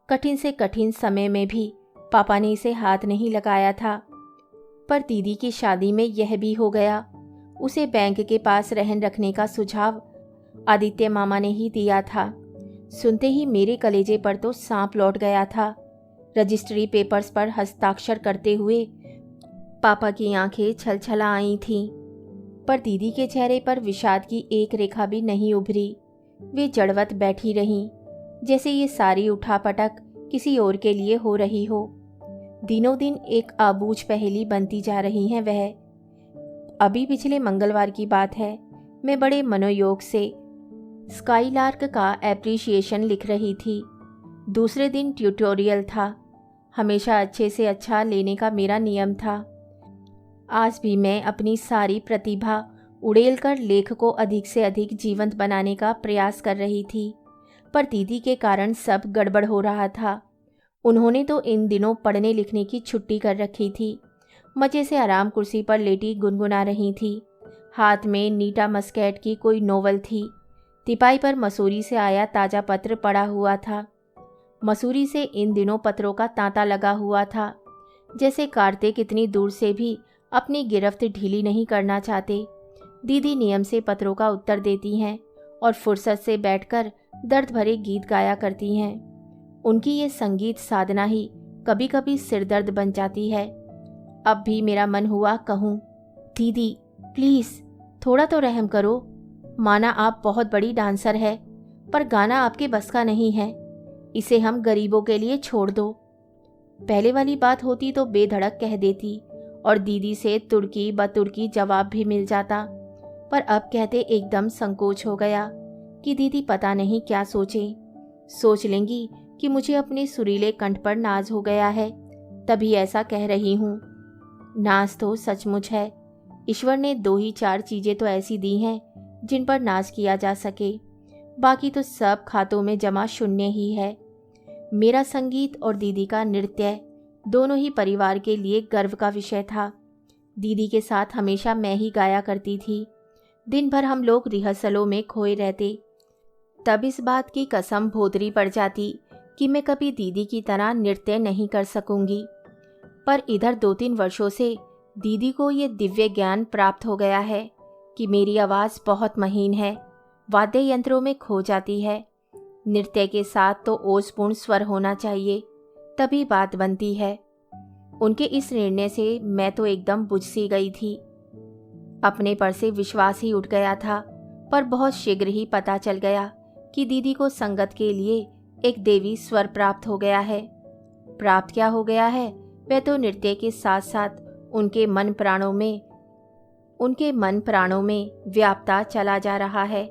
कठिन से कठिन समय में भी पापा ने इसे हाथ नहीं लगाया था। पर दीदी की शादी में यह भी हो गया। उसे बैंक के पास रहन रखने का सुझाव आदित्य मामा ने ही दिया था। सुनते ही मेरे कलेजे पर तो सांप लौट गया था। रजिस्ट्री पेपर्स पर हस्ताक्षर करते हुए पापा की आंखें छलछला आई थीं, पर दीदी के चेहरे पर विषाद की एक रेखा भी नहीं उभरी। वे जड़वत बैठी रहीं, जैसे ये सारी उठापटक किसी और के लिए हो रही हो। दिनों दिन एक आबूझ पहेली बनती जा रही है वह। अभी पिछले मंगलवार की बात है, मैं बड़े मनोयोग से स्काईलार्क का एप्रिशिएशन लिख रही थी। दूसरे दिन ट्यूटोरियल था। हमेशा अच्छे से अच्छा लेने का मेरा नियम था। आज भी मैं अपनी सारी प्रतिभा उड़ेल कर लेख को अधिक से अधिक जीवंत बनाने का प्रयास कर रही थी, पर दीदी के कारण सब गड़बड़ हो रहा था। उन्होंने तो इन दिनों पढ़ने लिखने की छुट्टी कर रखी थी। मजे से आराम कुर्सी पर लेटी गुनगुना रही थी। हाथ में नीटा मस्कैट की कोई नोवेल थी। तिपाई पर मसूरी से आया ताज़ा पत्र पड़ा हुआ था। मसूरी से इन दिनों पत्रों का तांता लगा हुआ था। जैसे कार्तिक इतनी दूर से भी अपनी गिरफ्त ढीली नहीं करना चाहते। दीदी नियम से पत्रों का उत्तर देती हैं और फुर्सत से बैठकर दर्द भरे गीत गाया करती हैं। उनकी ये संगीत साधना ही कभी कभी सिरदर्द बन जाती है। अब भी मेरा मन हुआ कहूँ, दीदी प्लीज़ थोड़ा तो रहम करो। माना आप बहुत बड़ी डांसर है, पर गाना आपके बस का नहीं है। इसे हम गरीबों के लिए छोड़ दो। पहले वाली बात होती तो बेधड़क कह देती और दीदी से तुर्की बतुर्की जवाब भी मिल जाता, पर अब कहते एकदम संकोच हो गया कि दीदी पता नहीं क्या सोच लेंगी कि मुझे अपने सुरीले कंठ पर नाज हो गया है, तभी ऐसा कह रही हूँ। नाज तो सचमुच है। ईश्वर ने 2 ही 4 चीज़ें तो ऐसी दी हैं जिन पर नाज किया जा सके, बाकी तो सब खातों में जमा शून्य ही है। मेरा संगीत और दीदी का नृत्य दोनों ही परिवार के लिए गर्व का विषय था। दीदी के साथ हमेशा मैं ही गाया करती थी। दिन भर हम लोग रिहर्सलों में खोए रहते। तब इस बात की कसम भोतरी पड़ जाती कि मैं कभी दीदी की तरह नृत्य नहीं कर सकूंगी। पर इधर 2-3 वर्षों से दीदी को ये दिव्य ज्ञान प्राप्त हो गया है कि मेरी आवाज़ बहुत महीन है, वाद्य यंत्रों में खो जाती है। नृत्य के साथ तो ओजपूर्ण स्वर होना चाहिए, तभी बात बनती है। उनके इस निर्णय से मैं तो एकदम बुझ सी गई थी। अपने पर से विश्वास ही उठ गया था, पर बहुत शीघ्र ही पता चल गया कि दीदी को संगत के लिए एक देवी स्वर प्राप्त हो गया है। प्राप्त क्या हो गया है, वह तो नृत्य के साथ साथ उनके मन प्राणों में व्याप्ता चला जा रहा है।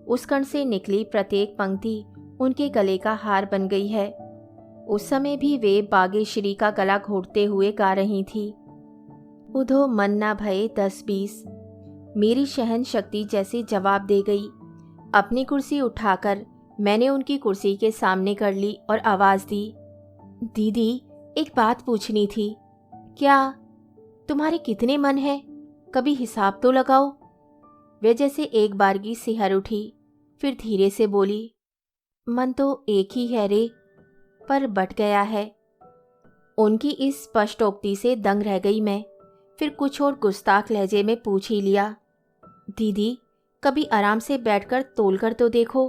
उस कण से निकली प्रत्येक पंक्ति उनके गले का हार बन गई है। उस समय भी वे बागेश्वरी का गला घोटते हुए गा रही थी, उधो मन ना भये 10-20। मेरी सहन शक्ति जैसे जवाब दे गई। अपनी कुर्सी उठाकर मैंने उनकी कुर्सी के सामने कर ली और आवाज़ दी, दीदी एक बात पूछनी थी। क्या? तुम्हारे कितने मन हैं? कभी हिसाब तो लगाओ। वे जैसे एक बारगी सिहर उठी, फिर धीरे से बोली, मन तो एक ही है रे, पर बट गया है। उनकी इस स्पष्टोक्ति से दंग रह गई मैं। फिर कुछ और गुस्ताख लहजे में पूछ ही लिया, दीदी कभी आराम से बैठकर तोल कर तो देखो,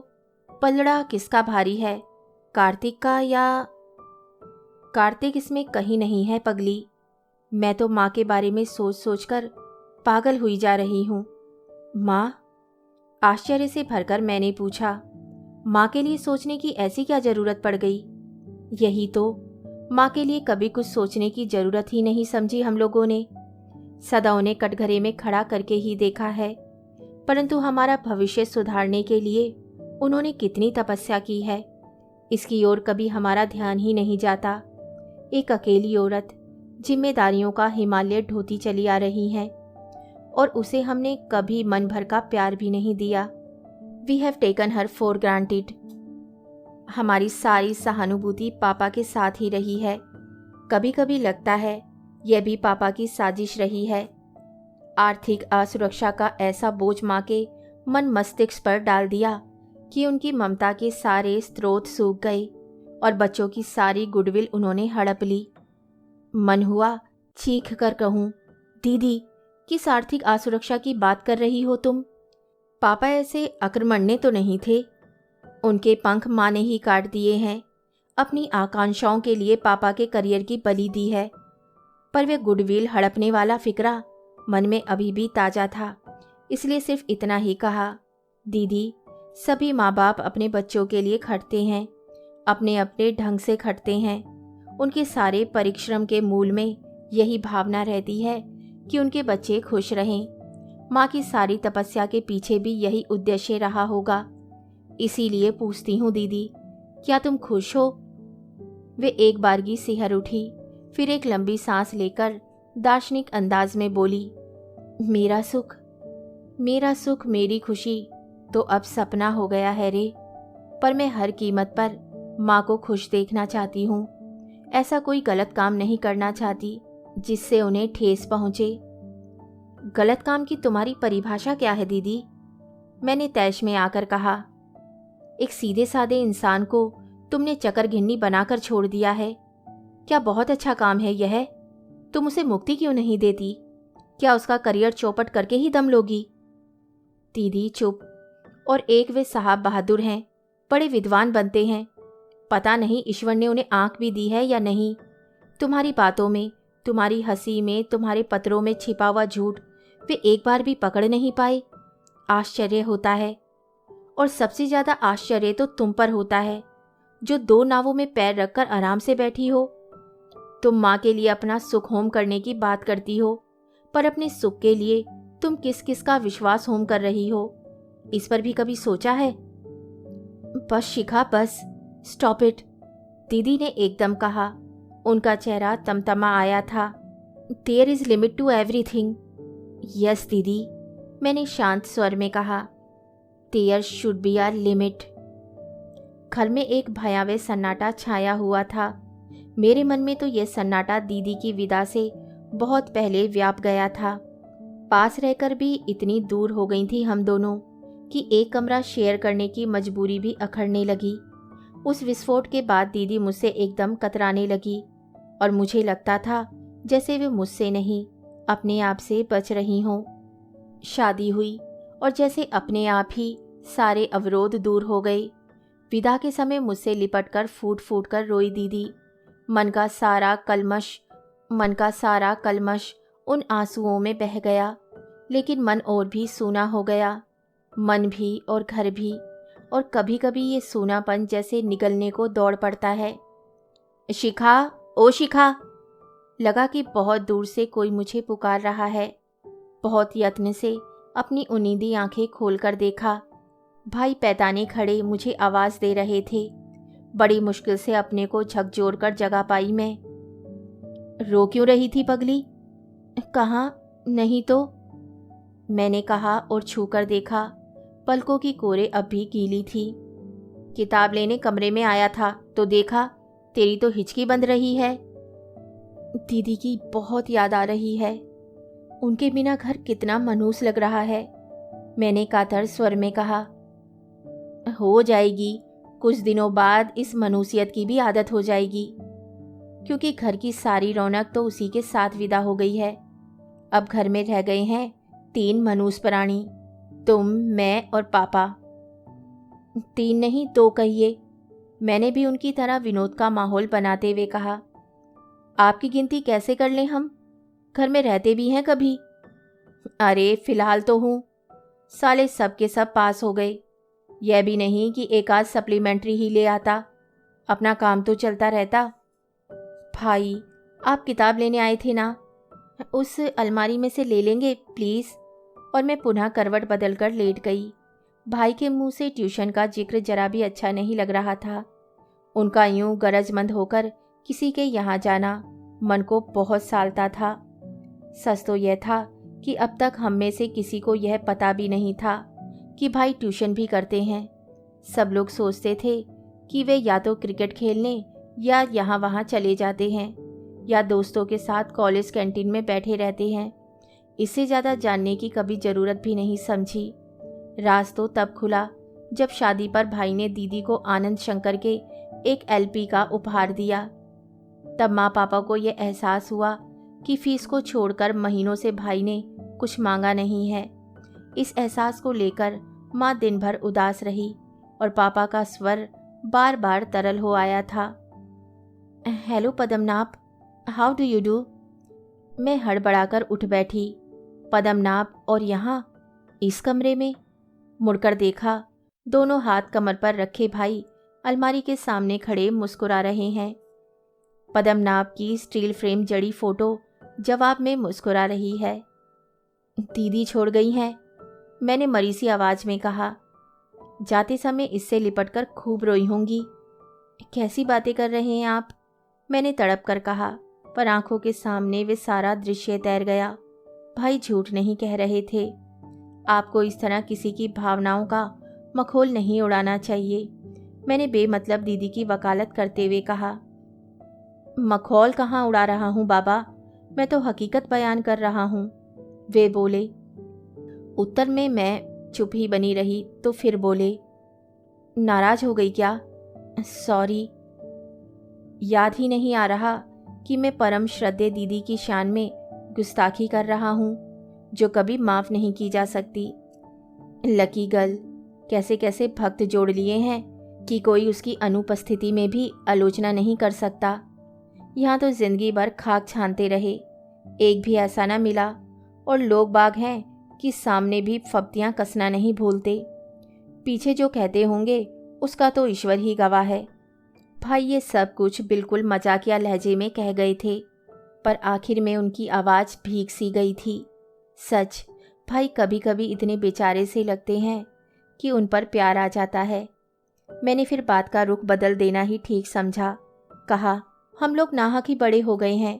पलड़ा किसका भारी है, कार्तिक का या? कार्तिक इसमें कहीं नहीं है पगली। मैं तो माँ के बारे में सोच सोच कर पागल हुई जा रही हूँ। माँ? आश्चर्य से भरकर मैंने पूछा, माँ के लिए सोचने की ऐसी क्या ज़रूरत पड़ गई? यही तो, माँ के लिए कभी कुछ सोचने की ज़रूरत ही नहीं समझी हम लोगों ने। सदा उन्हें कटघरे में खड़ा करके ही देखा है, परंतु हमारा भविष्य सुधारने के लिए उन्होंने कितनी तपस्या की है, इसकी ओर कभी हमारा ध्यान ही नहीं जाता। एक अकेली औरत जिम्मेदारियों का हिमालय ढोती चली आ रही है, और उसे हमने कभी मन भर का प्यार भी नहीं दिया। We have taken her for granted. हमारी सारी सहानुभूति पापा के साथ ही रही है। कभी कभी लगता है यह भी पापा की साजिश रही है। आर्थिक असुरक्षा का ऐसा बोझ माँ के मन मस्तिष्क पर डाल दिया कि उनकी ममता के सारे स्रोत सूख गए और बच्चों की सारी गुडविल उन्होंने हड़प ली। मन हुआ चीख कर कहूँ, दीदी किस आर्थिक असुरक्षा की बात कर रही हो तुम? पापा ऐसे अकर्मण्य तो नहीं थे। उनके पंख माँ ने ही काट दिए हैं। अपनी आकांक्षाओं के लिए पापा के करियर की बलि दी है। पर वे गुडविल हड़पने वाला फिक्रा मन में अभी भी ताज़ा था, इसलिए सिर्फ इतना ही कहा, दीदी सभी माँ बाप अपने बच्चों के लिए खटते हैं, अपने अपने ढंग से खटते हैं। उनके सारे परिश्रम के मूल में यही भावना रहती है कि उनके बच्चे खुश रहें। माँ की सारी तपस्या के पीछे भी यही उद्देश्य रहा होगा। इसीलिए पूछती हूँ दीदी, क्या तुम खुश हो? वे एक बारगी सिहर उठी, फिर एक लंबी सांस लेकर दार्शनिक अंदाज में बोली, मेरा सुख मेरी खुशी तो अब सपना हो गया है रे। पर मैं हर कीमत पर माँ को खुश देखना चाहती हूँ। ऐसा कोई गलत काम नहीं करना चाहती जिससे उन्हें ठेस पहुँचे। गलत काम की तुम्हारी परिभाषा क्या है दीदी? मैंने तैश में आकर कहा। एक सीधे साधे इंसान को तुमने चकरघिन्नी बनाकर छोड़ दिया है। क्या बहुत अच्छा काम है यह? तुम उसे मुक्ति क्यों नहीं देती? क्या उसका करियर चौपट करके ही दम लोगी? दीदी चुप। और एक वे साहब बहादुर हैं, बड़े विद्वान बनते हैं। पता नहीं ईश्वर ने उन्हें आंख भी दी है या नहीं। तुम्हारी बातों में, तुम्हारी हंसी में, तुम्हारे पत्रों में छिपा हुआ झूठ वे एक बार भी पकड़ नहीं पाए। आश्चर्य होता है। और सबसे ज़्यादा आश्चर्य तो तुम पर होता है, जो 2 नावों में पैर रखकर आराम से बैठी हो। तुम माँ के लिए अपना सुख होम करने की बात करती हो, पर अपने सुख के लिए तुम किस किस का विश्वास होम कर रही हो, इस पर भी कभी सोचा है? बस शिखा बस, स्टॉप इट, दीदी ने एकदम कहा। उनका चेहरा तमतमा आया था। There is limit to everything. Yes दीदी, मैंने शांत स्वर में कहा। There should be a limit. घर में एक भयावह सन्नाटा छाया हुआ था। मेरे मन में तो यह सन्नाटा दीदी की विदा से बहुत पहले व्याप गया था। पास रहकर भी इतनी दूर हो गई थी हम दोनों कि एक कमरा शेयर करने की मजबूरी भी अखड़ने लगी। उस विस्फोट के बाद दीदी मुझसे एकदम कतराने लगी और मुझे लगता था जैसे वे मुझसे नहीं, अपने आप से बच रही हों। शादी हुई और जैसे अपने आप ही सारे अवरोध दूर हो गए। विदा के समय मुझसे लिपटकर फूट फूट कर रोई दीदी। मन का सारा कलमश उन आंसुओं में बह गया। लेकिन मन और भी सूना हो गया, मन भी और घर भी। और कभी कभी ये सूनापन जैसे निगलने को दौड़ पड़ता है। शिखा, ओ शिखा। लगा कि बहुत दूर से कोई मुझे पुकार रहा है। बहुत यत्न से अपनी उनींदी आंखें खोलकर देखा। भाई पैताने खड़े मुझे आवाज़ दे रहे थे। बड़ी मुश्किल से अपने को झकझोर कर जगा पाई मैं। रो क्यों रही थी पगली? कहाँ, नहीं तो, मैंने कहा और छूकर देखा। पलकों की कोरे अब भी गीली थी। किताब लेने कमरे में आया था तो देखा तेरी तो हिचकी बंद रही है। दीदी की बहुत याद आ रही है। उनके बिना घर कितना मनहूस लग रहा है, मैंने कातर स्वर में कहा। हो जाएगी, कुछ दिनों बाद इस मनहूसियत की भी आदत हो जाएगी, क्योंकि घर की सारी रौनक तो उसी के साथ विदा हो गई है। अब घर में रह गए हैं 3 मनहूस प्राणी, तुम, मैं और पापा। 3 नहीं 2 कहिए, मैंने भी उनकी तरह विनोद का माहौल बनाते हुए कहा। आपकी गिनती कैसे कर लें हम? घर में रहते भी हैं कभी? अरे फिलहाल तो हूँ, साले सब के सब पास हो गए। यह भी नहीं कि एक आध सप्लीमेंट्री ही ले आता, अपना काम तो चलता रहता। भाई, आप किताब लेने आए थे ना, उस अलमारी में से ले लेंगे प्लीज़। और मैं पुनः करवट बदलकर लेट गई। भाई के मुंह से ट्यूशन का जिक्र जरा भी अच्छा नहीं लग रहा था। उनका यूं गरजमंद होकर किसी के यहाँ जाना मन को बहुत सालता था। सच तो यह था कि अब तक हम में से किसी को यह पता भी नहीं था कि भाई ट्यूशन भी करते हैं। सब लोग सोचते थे कि वे या तो क्रिकेट खेलने या यहाँ वहाँ चले जाते हैं या दोस्तों के साथ कॉलेज कैंटीन में बैठे रहते हैं। इससे ज़्यादा जानने की कभी ज़रूरत भी नहीं समझी। राज तो तब खुला जब शादी पर भाई ने दीदी को आनंद शंकर के एक LP का उपहार दिया। तब माँ पापा को ये एहसास हुआ कि फीस को छोड़कर महीनों से भाई ने कुछ मांगा नहीं है। इस एहसास को लेकर माँ दिन भर उदास रही और पापा का स्वर बार बार तरल हो आया था। Hello Padmanabh, how do you do? मैं हड़बड़ाकर उठ बैठी। पद्मनाभ और यहाँ, इस कमरे में? मुड़कर देखा, दोनों हाथ कमर पर रखे भाई अलमारी के सामने खड़े मुस्कुरा रहे हैं। पद्मनाभ की स्टील फ्रेम जड़ी फोटो जवाब में मुस्कुरा रही है। दीदी छोड़ गई हैं, मैंने मरी सी आवाज़ में कहा। जाते समय इससे लिपटकर खूब रोई होंगी। कैसी बातें कर रहे हैं आप? मैंने तड़प कर कहा, पर आंखों के सामने वे सारा दृश्य तैर गया। भाई झूठ नहीं कह रहे थे। आपको इस तरह किसी की भावनाओं का मखौल नहीं उड़ाना चाहिए, मैंने बेमतलब दीदी की वकालत करते हुए कहा। मखौल कहाँ उड़ा रहा हूँ बाबा, मैं तो हकीकत बयान कर रहा हूँ, वे बोले। उत्तर में मैं चुप ही बनी रही तो फिर बोले, नाराज हो गई क्या? सॉरी, याद ही नहीं आ रहा कि मैं परम श्रद्धेय दीदी की शान में गुस्ताखी कर रहा हूँ जो कभी माफ़ नहीं की जा सकती। लकी गर्ल, कैसे कैसे भक्त जोड़ लिए हैं कि कोई उसकी अनुपस्थिति में भी आलोचना नहीं कर सकता। यहाँ तो जिंदगी भर खाक छानते रहे, एक भी ऐसा ना मिला। और लोग बाग हैं कि सामने भी फब्तियाँ कसना नहीं भूलते। पीछे जो कहते होंगे उसका तो ईश्वर ही गवाह है। भाई ये सब कुछ बिल्कुल मजाकिया लहजे में कह गए थे, पर आखिर में उनकी आवाज़ भीग सी गई थी। सच, भाई कभी कभी इतने बेचारे से लगते हैं कि उन पर प्यार आ जाता है। मैंने फिर बात का रुख बदल देना ही ठीक समझा। कहा, हम लोग नाहक ही बड़े हो गए हैं,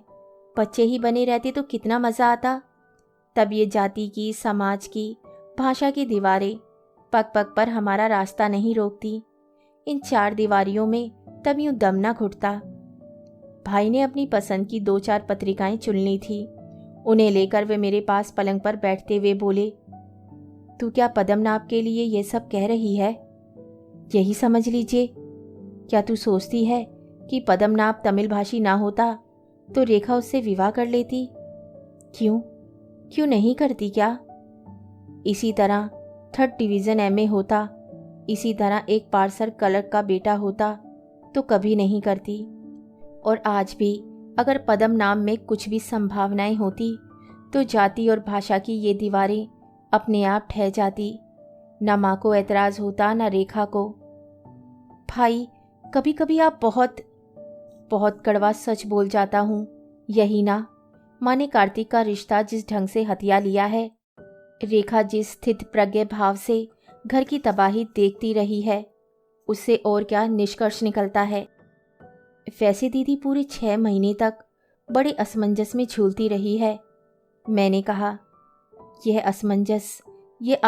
बच्चे ही बने रहते तो कितना मज़ा आता। तब ये जाति की, समाज की, भाषा की दीवारें पग पग पर हमारा रास्ता नहीं रोकती। इन चार दीवारियों में तब यूं दम ना घुटता। भाई ने अपनी पसंद की 2-4 पत्रिकाएं चुन ली थी। उन्हें लेकर वे मेरे पास पलंग पर बैठते हुए बोले, तू क्या पद्मनाभ के लिए ये सब कह रही है? यही समझ लीजिए। क्या तू सोचती है कि पद्मनाभ तमिल भाषी ना होता तो रेखा उससे विवाह कर लेती? क्यों नहीं करती क्या? इसी तरह 3rd डिवीज़न MA होता, इसी तरह एक पार्सल क्लर्क का बेटा होता तो कभी नहीं करती। और आज भी अगर पद्मनाभ में कुछ भी संभावनाएं होती तो जाति और भाषा की ये दीवारें अपने आप ठह जाती। न माँ को एतराज़ होता, न रेखा को। भाई, कभी कभी आप बहुत कड़वा सच बोल जाता हूँ, यही ना? माँ ने कार्तिक का रिश्ता जिस ढंग से हथिया लिया है, रेखा जिस स्थित प्रज्ञ भाव से घर की तबाही देखती रही है, उससे और क्या निष्कर्ष निकलता है। वैसे दीदी पूरे 6 महीने तक बड़े असमंजस में झूलती रही है, मैंने कहा। यह असमंजस, यह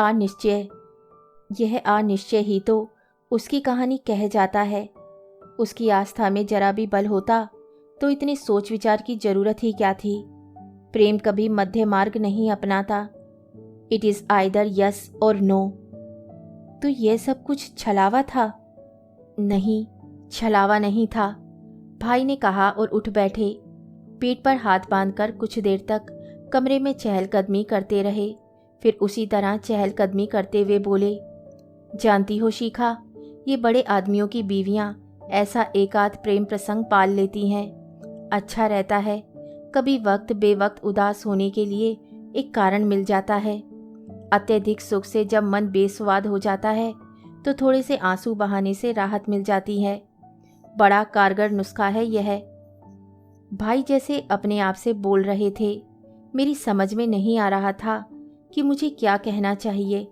अनिश्चय ही तो उसकी कहानी कह जाता है। उसकी आस्था में जरा भी बल होता तो इतने सोच विचार की जरूरत ही क्या थी। प्रेम कभी मध्य मार्ग नहीं अपनाता। इट इज़ आइदर यस और नो। तो यह सब कुछ छलावा था? नहीं, छलावा नहीं था, भाई ने कहा और उठ बैठे। पीठ पर हाथ बांधकर कुछ देर तक कमरे में चहलकदमी करते रहे। फिर उसी तरह चहलकदमी करते हुए बोले, जानती हो शिखा, ये बड़े आदमियों की बीवियां ऐसा एकाध प्रेम प्रसंग पाल लेती हैं। अच्छा रहता है, कभी वक्त बेवक्त उदास होने के लिए एक कारण मिल जाता है। अत्यधिक सुख से जब मन बेस्वाद हो जाता है तो थोड़े से आंसू बहाने से राहत मिल जाती है। बड़ा कारगर नुस्खा है यह। भाई जैसे अपने आप से बोल रहे थे। मेरी समझ में नहीं आ रहा था कि मुझे क्या कहना चाहिए।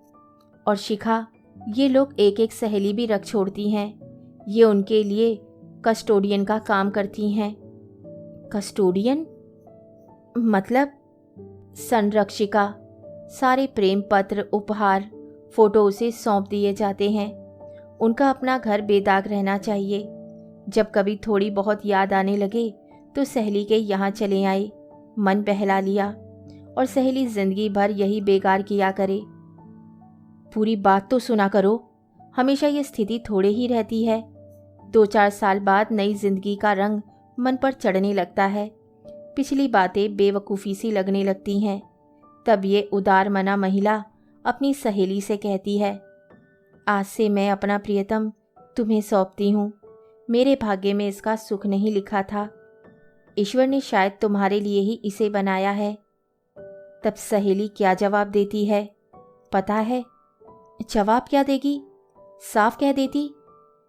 और शिखा, ये लोग एक एक सहेली भी रख छोड़ती हैं। ये उनके लिए कस्टोडियन का काम करती हैं। कस्टोडियन मतलब? संरक्षिका। सारे प्रेम पत्र, उपहार, फोटो उसे सौंप दिए जाते हैं। उनका अपना घर बेदाग रहना चाहिए। जब कभी थोड़ी बहुत याद आने लगे तो सहेली के यहाँ चले आए, मन बहला लिया, और सहेली जिंदगी भर यही बेगार किया करे। पूरी बात तो सुना करो, हमेशा ये स्थिति थोड़े ही रहती है। 2-4 साल बाद नई जिंदगी का रंग मन पर चढ़ने लगता है, पिछली बातें बेवकूफ़ी सी लगने लगती हैं। तब ये उदार मना महिला अपनी सहेली से कहती है, आज से मैं अपना प्रियतम तुम्हें सौंपती हूँ। मेरे भाग्य में इसका सुख नहीं लिखा था, ईश्वर ने शायद तुम्हारे लिए ही इसे बनाया है। तब सहेली क्या जवाब देती है पता है? जवाब क्या देगी? साफ कह देती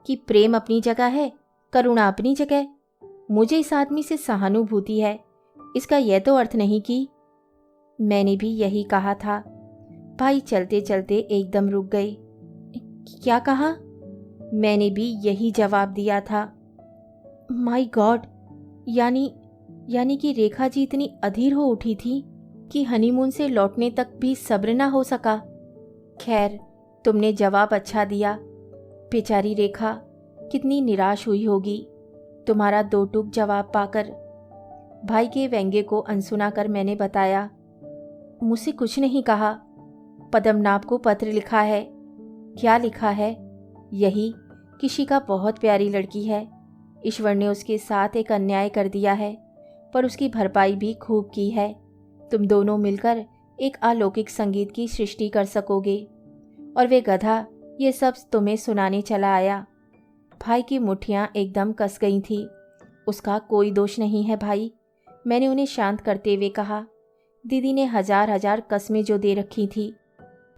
कि प्रेम अपनी जगह है, करुणा अपनी जगह। मुझे इस आदमी से सहानुभूति है, इसका यह तो अर्थ नहीं कि। मैंने भी यही कहा था। भाई चलते चलते एकदम रुक गए। क्या कहा? मैंने भी यही जवाब दिया था। माय गॉड, यानी कि रेखा जी इतनी अधीर हो उठी थी कि हनीमून से लौटने तक भी सब्र ना हो सका। खैर, तुमने जवाब अच्छा दिया। बेचारी रेखा कितनी निराश हुई होगी तुम्हारा 2 टूक जवाब पाकर। भाई के व्यंग्य को अनसुना कर मैंने बताया, मुझसे कुछ नहीं कहा, पद्मनाभ को पत्र लिखा है। क्या लिखा है? यही कि शिखा बहुत प्यारी लड़की है, ईश्वर ने उसके साथ एक अन्याय कर दिया है, पर उसकी भरपाई भी खूब की है। तुम दोनों मिलकर एक अलौकिक संगीत की सृष्टि कर सकोगे। और वे गधा ये सब तुम्हें सुनाने चला आया। भाई की मुट्ठियाँ एकदम कस गई थी। उसका कोई दोष नहीं है भाई, मैंने उन्हें शांत करते हुए कहा। दीदी ने हजार कस्में जो दे रखी थी,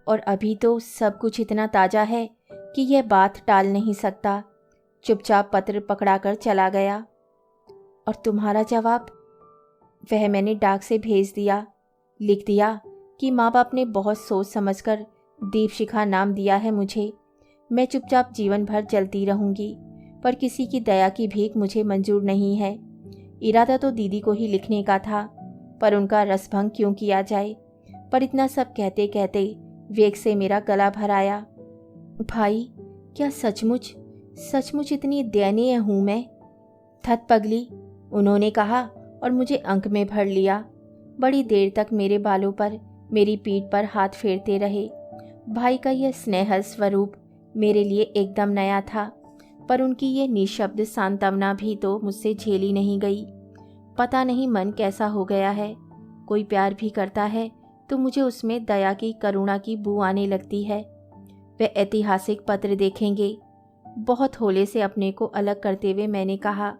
और अभी तो सब कुछ इतना ताज़ा है कि यह बात टाल नहीं सकता। चुपचाप पत्र पकड़ाकर चला गया। और तुम्हारा जवाब? वह मैंने डाक से भेज दिया। लिख दिया कि माँ बाप ने बहुत सोच समझकर दीपशिखा नाम दिया है मुझे। मैं चुपचाप जीवन भर जलती रहूंगी, पर किसी की दया की भीख मुझे मंजूर नहीं है। इरादा तो दीदी को ही लिखने का था, पर उनका रसभंग क्यों किया जाए। पर इतना सब कहते कहते वेग से मेरा गला भर आया। भाई, क्या सचमुच इतनी दयनीय हूँ मैं? थत पगली, उन्होंने कहा और मुझे अंक में भर लिया। बड़ी देर तक मेरे बालों पर, मेरी पीठ पर हाथ फेरते रहे। भाई का यह स्नेह स्वरूप मेरे लिए एकदम नया था, पर उनकी ये निशब्द सांत्वना भी तो मुझसे झेली नहीं गई। पता नहीं मन कैसा हो गया है। कोई प्यार भी करता है तो मुझे उसमें दया की, करुणा की बू आने लगती है। वे ऐतिहासिक पत्र देखेंगे। बहुत होले से अपने को अलग करते हुए मैंने कहा,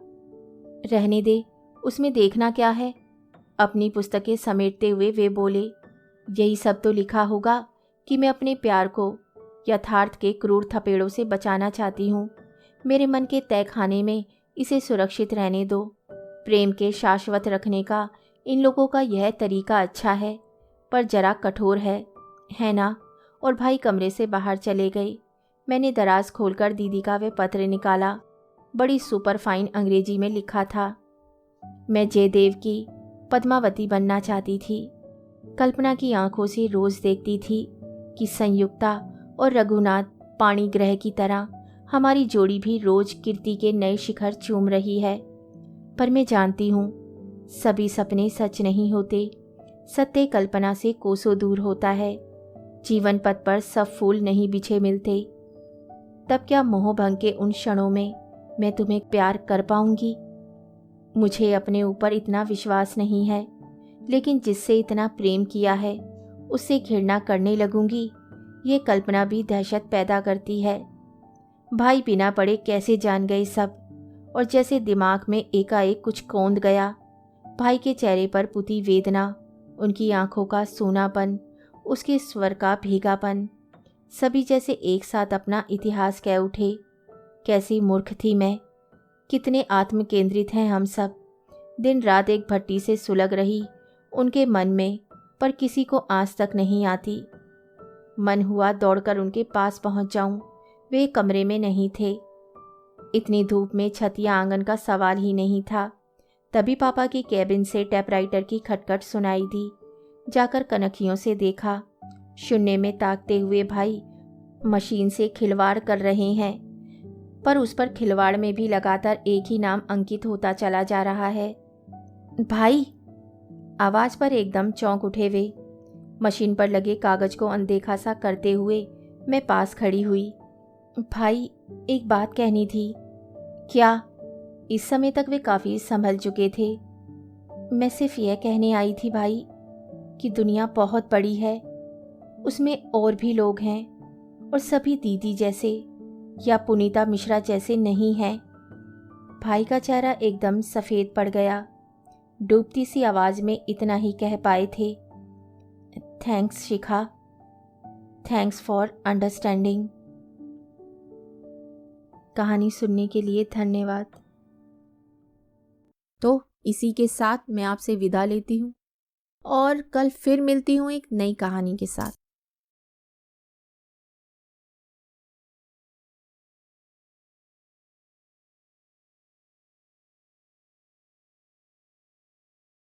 रहने दे, उसमें देखना क्या है। अपनी पुस्तकें समेटते हुए वे बोले, यही सब तो लिखा होगा कि मैं अपने प्यार को यथार्थ के क्रूर थपेड़ों से बचाना चाहती हूँ। मेरे मन के तहखाने में इसे सुरक्षित रहने दो। प्रेम के शाश्वत रखने का इन लोगों का यह तरीका अच्छा है, पर जरा कठोर है ना? और भाई कमरे से बाहर चले गए। मैंने दराज खोलकर दीदी का वह पत्र निकाला। बड़ी सुपर फाइन अंग्रेजी में लिखा था, मैं जयदेव की पद्मावती बनना चाहती थी। कल्पना की आंखों से रोज देखती थी कि संयुक्ता और रघुनाथ पाणी ग्रह की तरह हमारी जोड़ी भी रोज कीर्ति के नए शिखर चूम रही है। पर मैं जानती हूँ सभी सपने सच नहीं होते। सत्य कल्पना से कोसों दूर होता है। जीवन पथ पर सब फूल नहीं बिछे मिलते। तब क्या मोहभंग के उन क्षणों में मैं तुम्हें प्यार कर पाऊंगी? मुझे अपने ऊपर इतना विश्वास नहीं है, लेकिन जिससे इतना प्रेम किया है उससे घृणा करने लगूंगी, ये कल्पना भी दहशत पैदा करती है। भाई बिना पढ़े कैसे जान गए सब, और जैसे दिमाग में एकाएक कुछ कौंध गया। भाई के चेहरे पर पुती वेदना, उनकी आंखों का सूनापन, उसके स्वर का भीगापन, सभी जैसे एक साथ अपना इतिहास कह उठे। कैसी मूर्ख थी मैं! कितने आत्म केंद्रित हैं हम सब। दिन रात एक भट्टी से सुलग रही उनके मन में, पर किसी को आस तक नहीं आती। मन हुआ दौड़कर उनके पास पहुंच जाऊं, वे कमरे में नहीं थे। इतनी धूप में छत या आंगन का सवाल ही नहीं था। तभी पापा की कैबिन से टाइपराइटर की खटखट सुनाई दी। जाकर कनखियों से देखा, शून्य में ताकते हुए भाई मशीन से खिलवाड़ कर रहे हैं। पर उस पर खिलवाड़ में भी लगातार एक ही नाम अंकित होता चला जा रहा है। भाई! आवाज़ पर एकदम चौंक उठे वे। मशीन पर लगे कागज को अनदेखा सा करते हुए मैं पास खड़ी हुई। भाई, एक बात कहनी थी। क्या? इस समय तक वे काफ़ी संभल चुके थे। मैं सिर्फ यह कहने आई थी भाई कि दुनिया बहुत बड़ी है, उसमें और भी लोग हैं और सभी दीदी जैसे या पुनीता मिश्रा जैसे नहीं हैं। भाई का चेहरा एकदम सफ़ेद पड़ गया। डूबती सी आवाज़ में इतना ही कह पाए थे, thanks Shikha, thanks for understanding. कहानी सुनने के लिए धन्यवाद। तो इसी के साथ मैं आपसे विदा लेती हूँ और कल फिर मिलती हूँ एक नई कहानी के साथ।